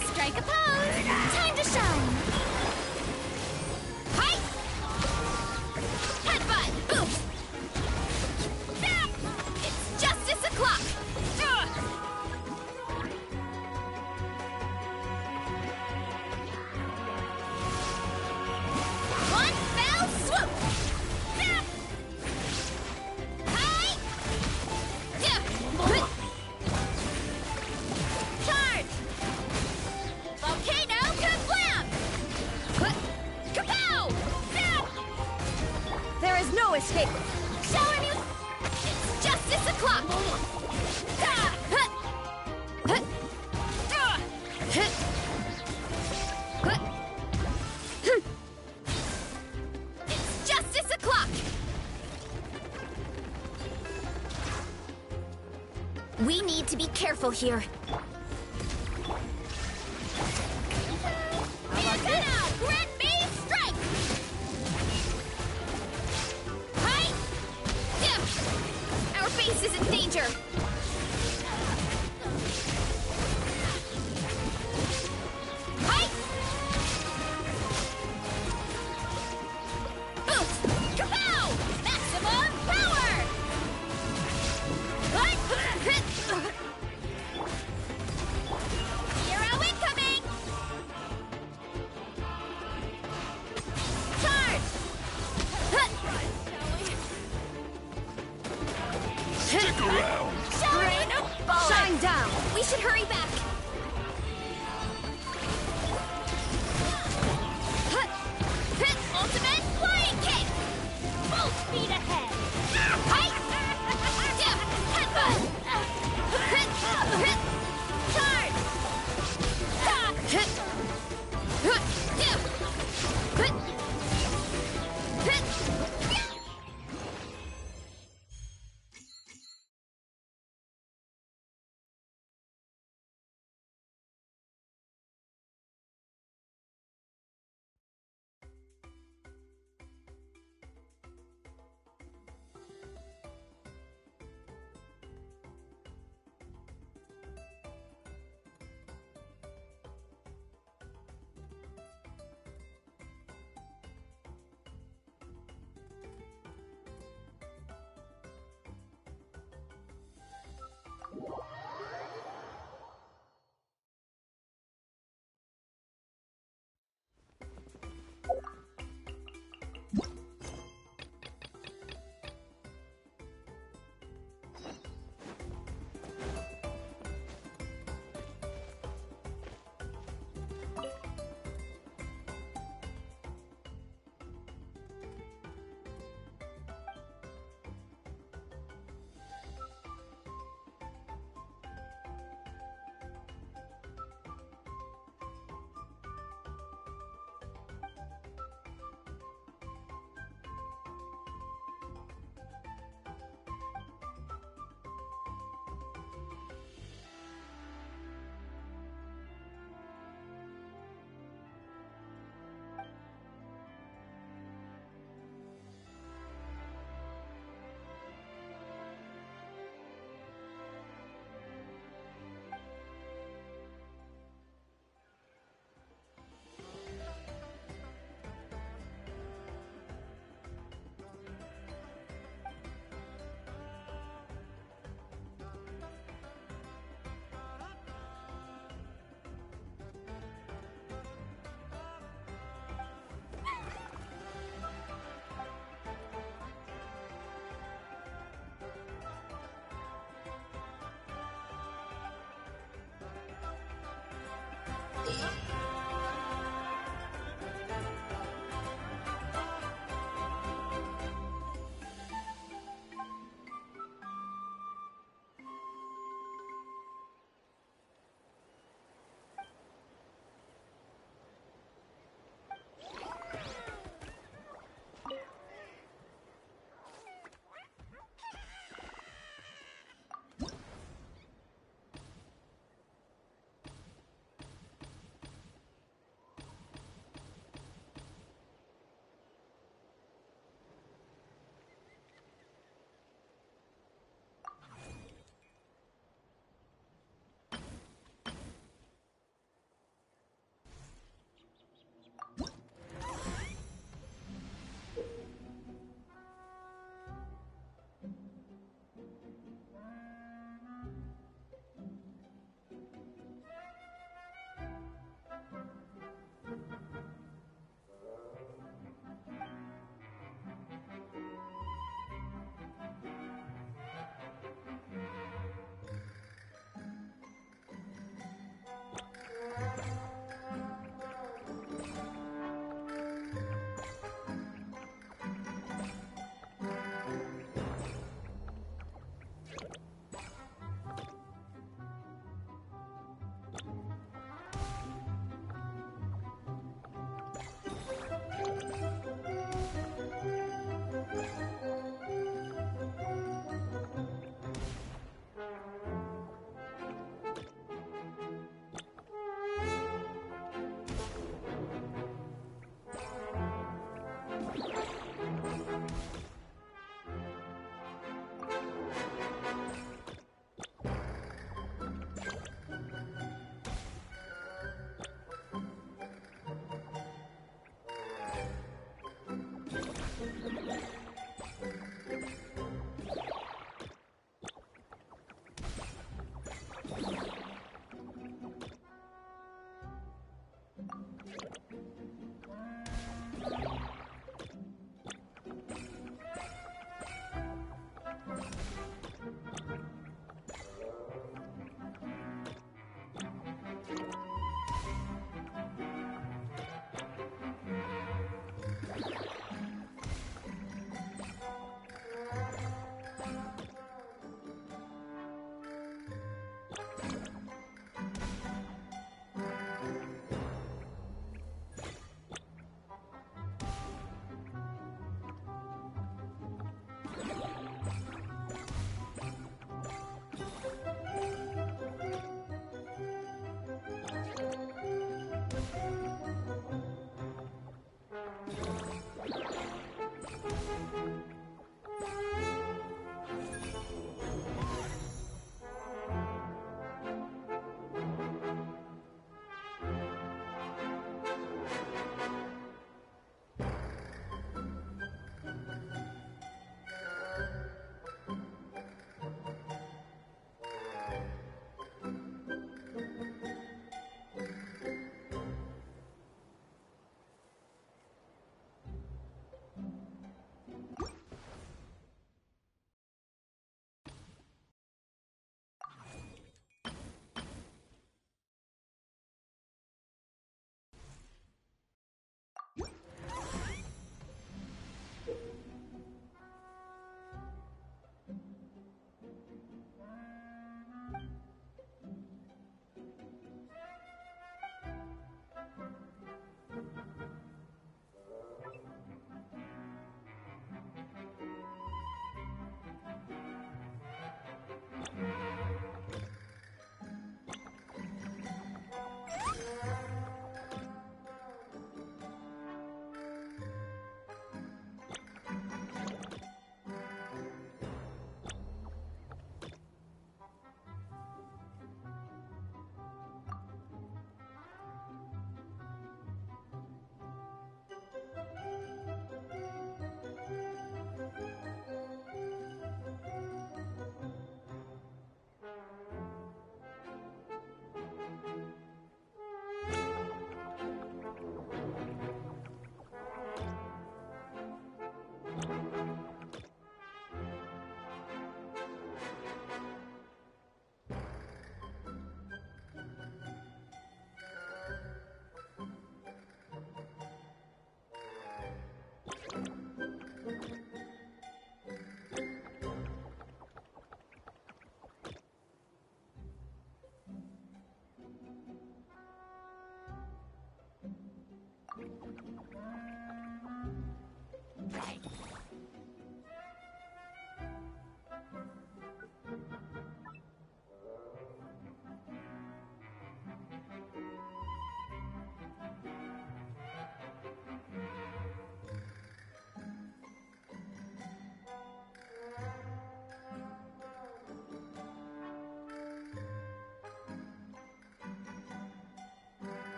Strike a pose! Time to shine! Hi! Headbutt! Boom! Zap! It's justice o'clock! One fell swoop! Zap! Hi! Charge! Volcano Kablam! Kapow! Zap! There is no escape. Shower me! It's justice o'clock! It's justice o'clock! We need to be careful here. Antenna! Grant me strike! Hi! Our base is in danger! Hi! Boost! Kapow! Maximum power! Hero incoming! Charge! Stick around! Shine Shine down! We should hurry back! Ultimate flying kick! Full speed ahead! Hi! Headbutt! Charge!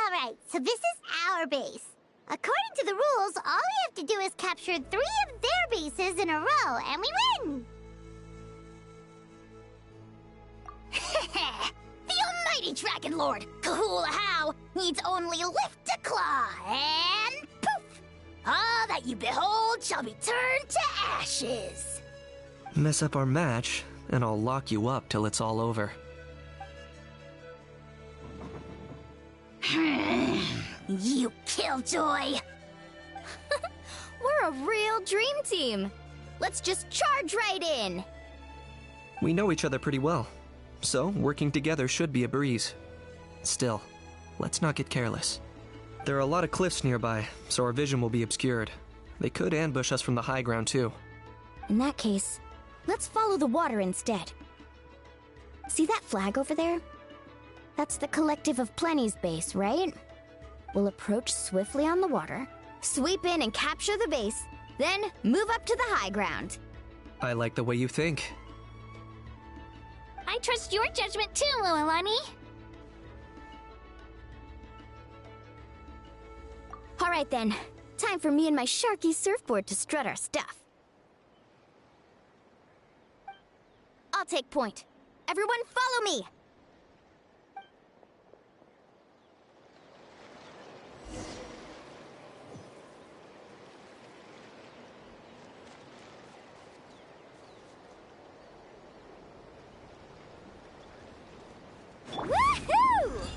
Alright, so this is our base. According to the rules, all we have to do is capture 3 of their bases in a row, and we win! The almighty Dragon Lord, Kahula needs only lift a claw, and poof! All that you behold shall be turned to ashes. Mess up our match, and I'll lock you up till it's all over. You killjoy! We're a real dream team. Let's just charge right in. We know each other pretty well, so working together should be a breeze. Still, let's not get careless. There are a lot of cliffs nearby, so our vision will be obscured. They could ambush us from the high ground too. In that case, let's follow the water instead. See that flag over there? That's the Collective of Plenty's base, right? We'll approach swiftly on the water, sweep in and capture the base, then move up to the high ground. I like the way you think. I trust your judgment too, Lualani. All right then, time for me and my Sharky surfboard to strut our stuff. I'll take point. Everyone follow me! Woohoo!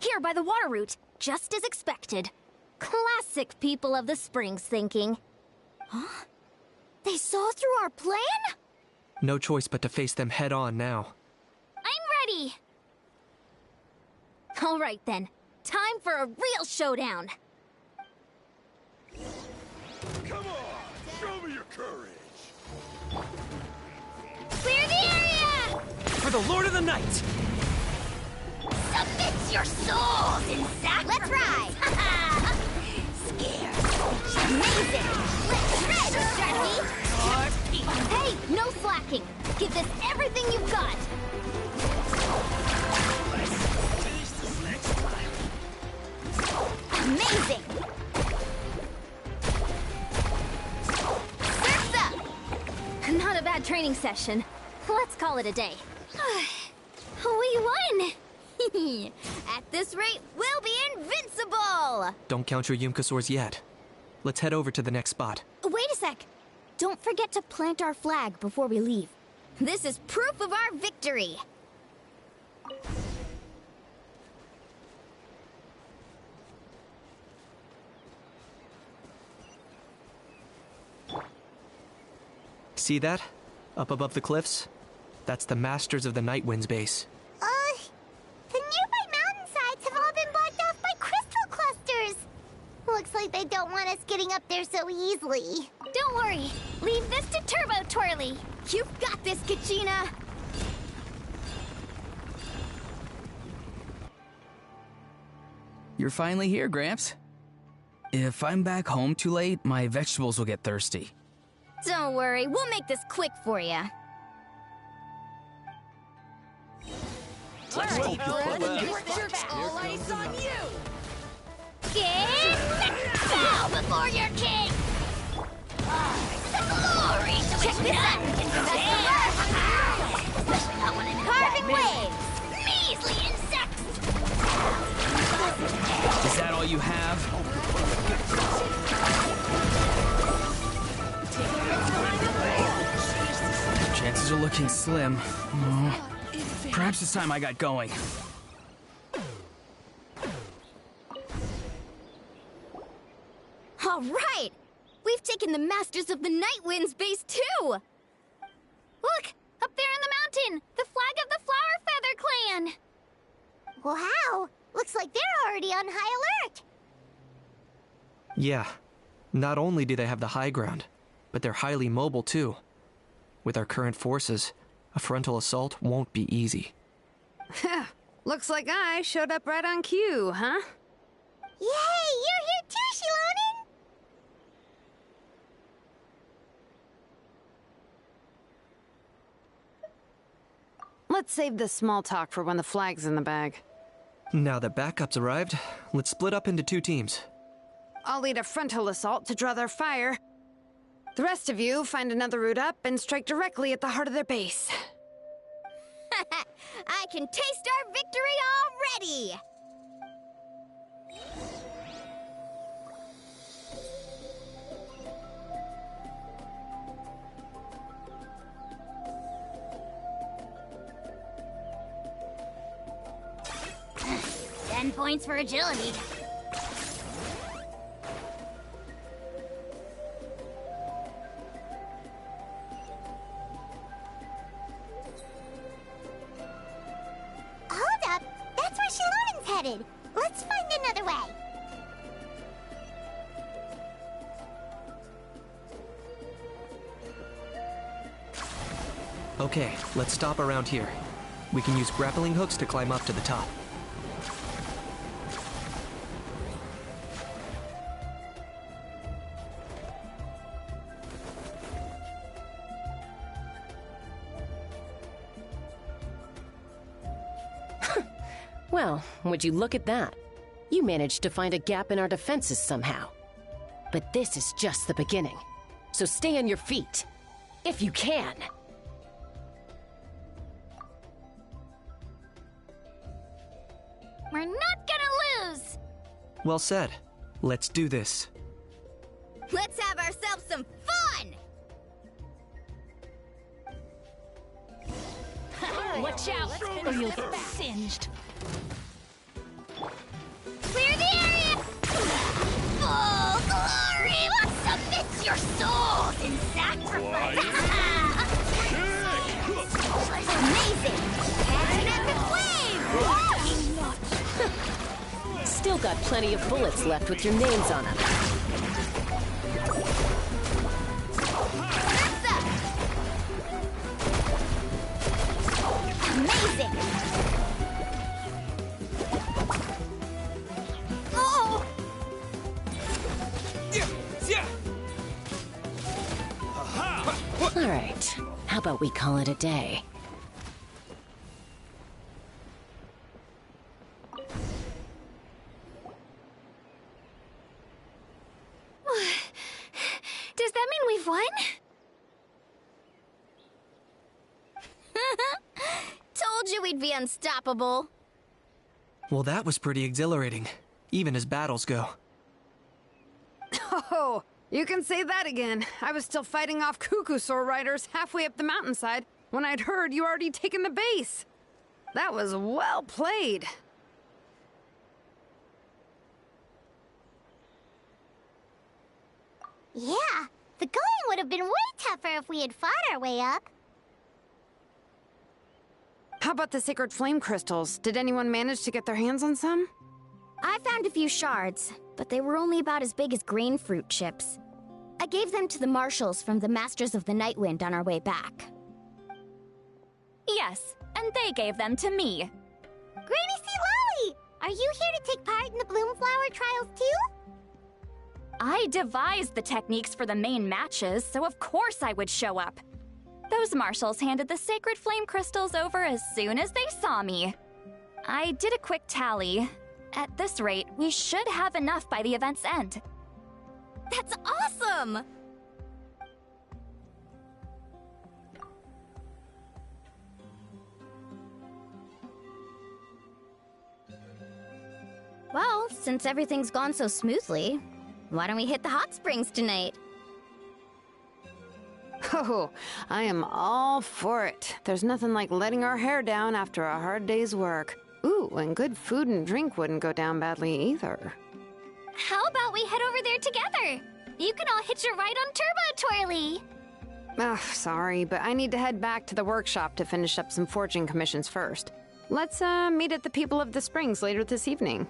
Here by the water route, just as expected. Classic people of the Springs thinking. Huh? They saw through our plan? No choice but to face them head on now. I'm ready! All right then, time for a real showdown. Come on, show me your courage. Clear the area! For the Lord of the Night! Submit your souls in sacrifice! Let's ride! Scared! Amazing! Let's ride, Sharky! Hey, no slacking! Give this everything you've got! Amazing! Surf's up! Not a bad training session. Let's call it a day. We won! At this rate, we'll be invincible! Don't count your Yumkasaurs yet. Let's head over to the next spot. Wait a sec! Don't forget to plant our flag before we leave. This is proof of our victory! See that? Up above the cliffs? That's the Masters of the Night Wind's base. The nearby mountainsides have all been blocked off by crystal clusters. Looks like they don't want us getting up there so easily. Don't worry. Leave this to Turbo Twirly. You've got this, Kachina! You're finally here, Gramps. If I'm back home too late, my vegetables will get thirsty. Don't worry, we'll make this quick for you. Let's go, all eyes on you! Get bow before your king! The glory! Check this out! Especially not when I'm carving waves! Measly insects! Is that all you have? looking slim. Oh, perhaps it's time I got going. All right! We've taken the Masters of the Night Wind's base, too! Look! Up there in the mountain! The flag of the Blumen-Federklan! Wow! Looks like they're already on high alert! Yeah. Not only do they have the high ground, but they're highly mobile, too. With our current forces, a frontal assault won't be easy. Looks like I showed up right on cue, huh? Yay! You're here too, Shilonen! Let's save this small talk for when the flag's in the bag. Now that backup's arrived, let's split up into 2 teams. I'll lead a frontal assault to draw their fire. The rest of you find another route up and strike directly at the heart of their base. I can taste our victory already! Ten points for agility. Hold up! That's where Shilonen's headed! Let's find another way! Okay, let's stop around here. We can use grappling hooks to climb up to the top. Well, would you look at that? You managed to find a gap in our defenses somehow. But this is just the beginning. So stay on your feet. If you can. We're not gonna lose! Well said. Let's do this. Let's have ourselves some fun! Watch out, or you'll get singed. Clear the area! Full glory! Submit your souls in sacrifice! Amazing! Catching at the flame! Still got plenty of bullets left with your names on them. Amazing! Oh! All right. How about we call it a day? Does that mean we've won? Told you we'd be unstoppable. Well, that was pretty exhilarating, even as battles go. Oh, you can say that again. I was still fighting off Cuckoosaur riders halfway up the mountainside when I'd heard you already taken the base. That was well played. Yeah, the going would have been way tougher if we had fought our way up. How about the sacred flame crystals? Did anyone manage to get their hands on some? I found a few shards, but they were only about as big as grain fruit chips. I gave them to the marshals from the Masters of the Nightwind on our way back. Yes, and they gave them to me. Granny C. Lolly! Are you here to take part in the Bloomflower trials too? I devised the techniques for the main matches, so of course I would show up. Those marshals handed the sacred flame crystals over as soon as they saw me. I did a quick tally. At this rate, we should have enough by the event's end. That's awesome! Well, since everything's gone so smoothly, why don't we hit the hot springs tonight? Oh, I am all for it. There's nothing like letting our hair down after a hard day's work. Ooh, and good food and drink wouldn't go down badly either. How about we head over there together? You can all hitch a ride on Turbo Twirly. Ugh, sorry, but I need to head back to the workshop to finish up some forging commissions first. Let's, meet at the People of the Springs later this evening.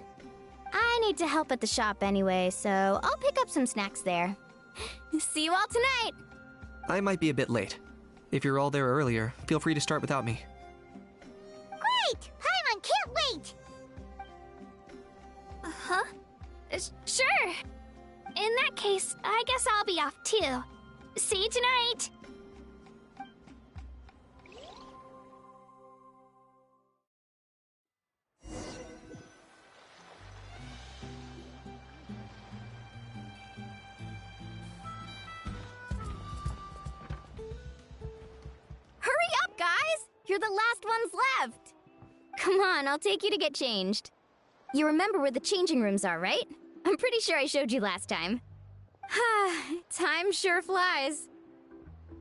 I need to help at the shop anyway, so I'll pick up some snacks there. See you all tonight! I might be a bit late. If you're all there earlier, feel free to start without me. Great! Paimon can't wait! Huh? Sure. In that case, I guess I'll be off too. See you tonight! Hurry up, guys! You're the last ones left! Come on, I'll take you to get changed. You remember where the changing rooms are, right? I'm pretty sure I showed you last time. Time sure flies.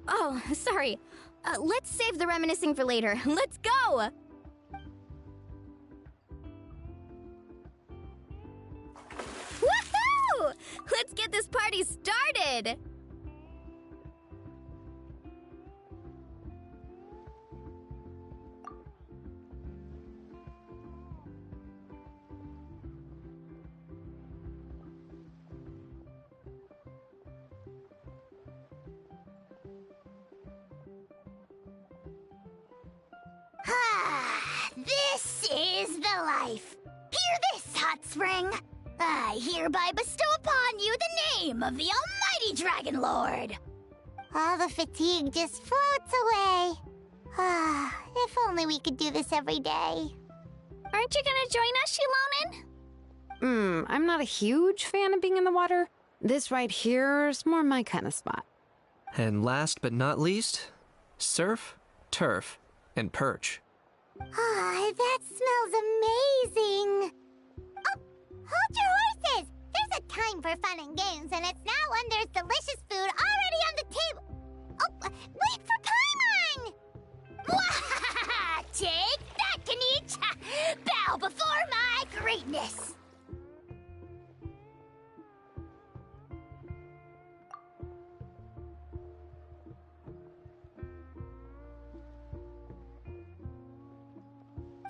Oh, sorry. Let's save the reminiscing for later. Let's go! Woohoo! Let's get this party started! This is the life. Hear this, Hot Spring. I hereby bestow upon you the name of the Almighty Dragon Lord. All the fatigue just floats away. If only we could do this every day. Aren't you gonna join us, Shilonen? I'm not a huge fan of being in the water. This right here's more my kind of spot. And last but not least, surf, turf, and perch. That smells amazing. Oh, hold your horses. There's a time for fun and games, and it's now when there's delicious food already on the table. Oh, wait for Paimon! Take that, Kanich! Bow before my greatness!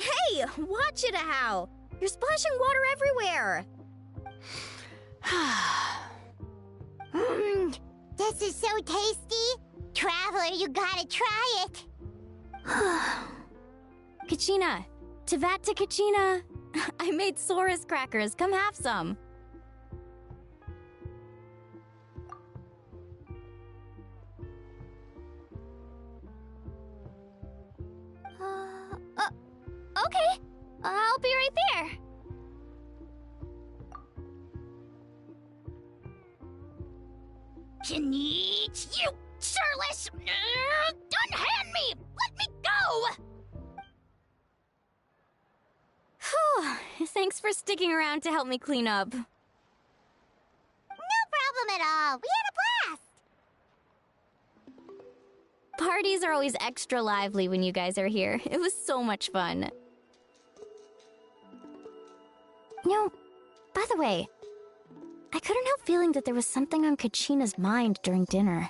Hey, watch it, How! You're splashing water everywhere! This is so tasty! Traveler, you gotta try it! Kachina! Tavat to Kachina! I made Sora's crackers. Come have some. Okay. I'll be right there. Kanich, you surless! Unhand me! Let me go! Whew. Thanks for sticking around to help me clean up. No problem at all. We had a blast! Parties are always extra lively when you guys are here. It was so much fun. No, by the way, I couldn't help feeling that there was something on Kachina's mind during dinner.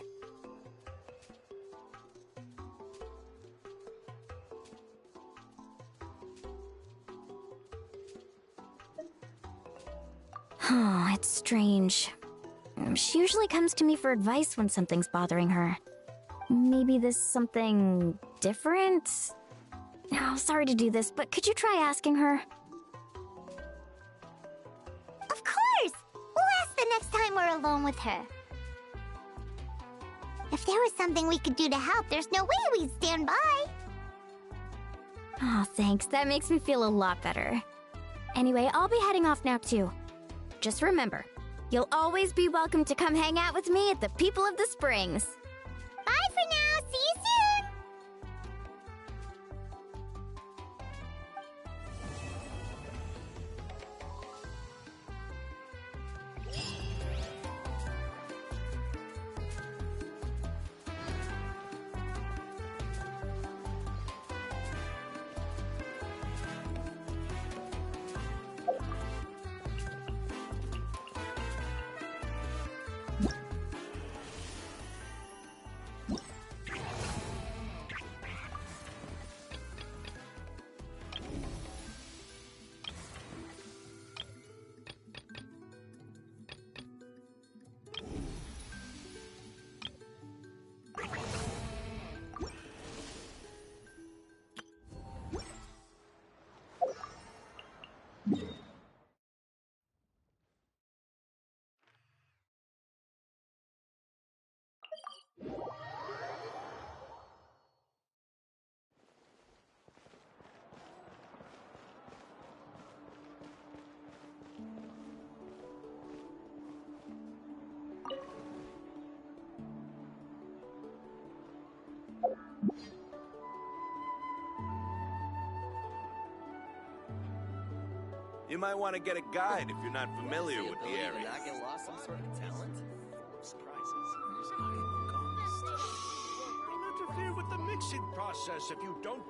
Oh, it's strange. She usually comes to me for advice when something's bothering her. Maybe this something different? Oh, sorry to do this, but could you try asking her? Of course! We'll ask the next time we're alone with her. If there was something we could do to help, there's no way we'd stand by. Oh, thanks. That makes me feel a lot better. Anyway, I'll be heading off now, too. Just remember, you'll always be welcome to come hang out with me at the People of the Springs. Bye for now. See you soon. You might want to get a guide if you're not familiar with the area. Not get lost some sort of talent? Don't interfere with the mixing process if you don't keep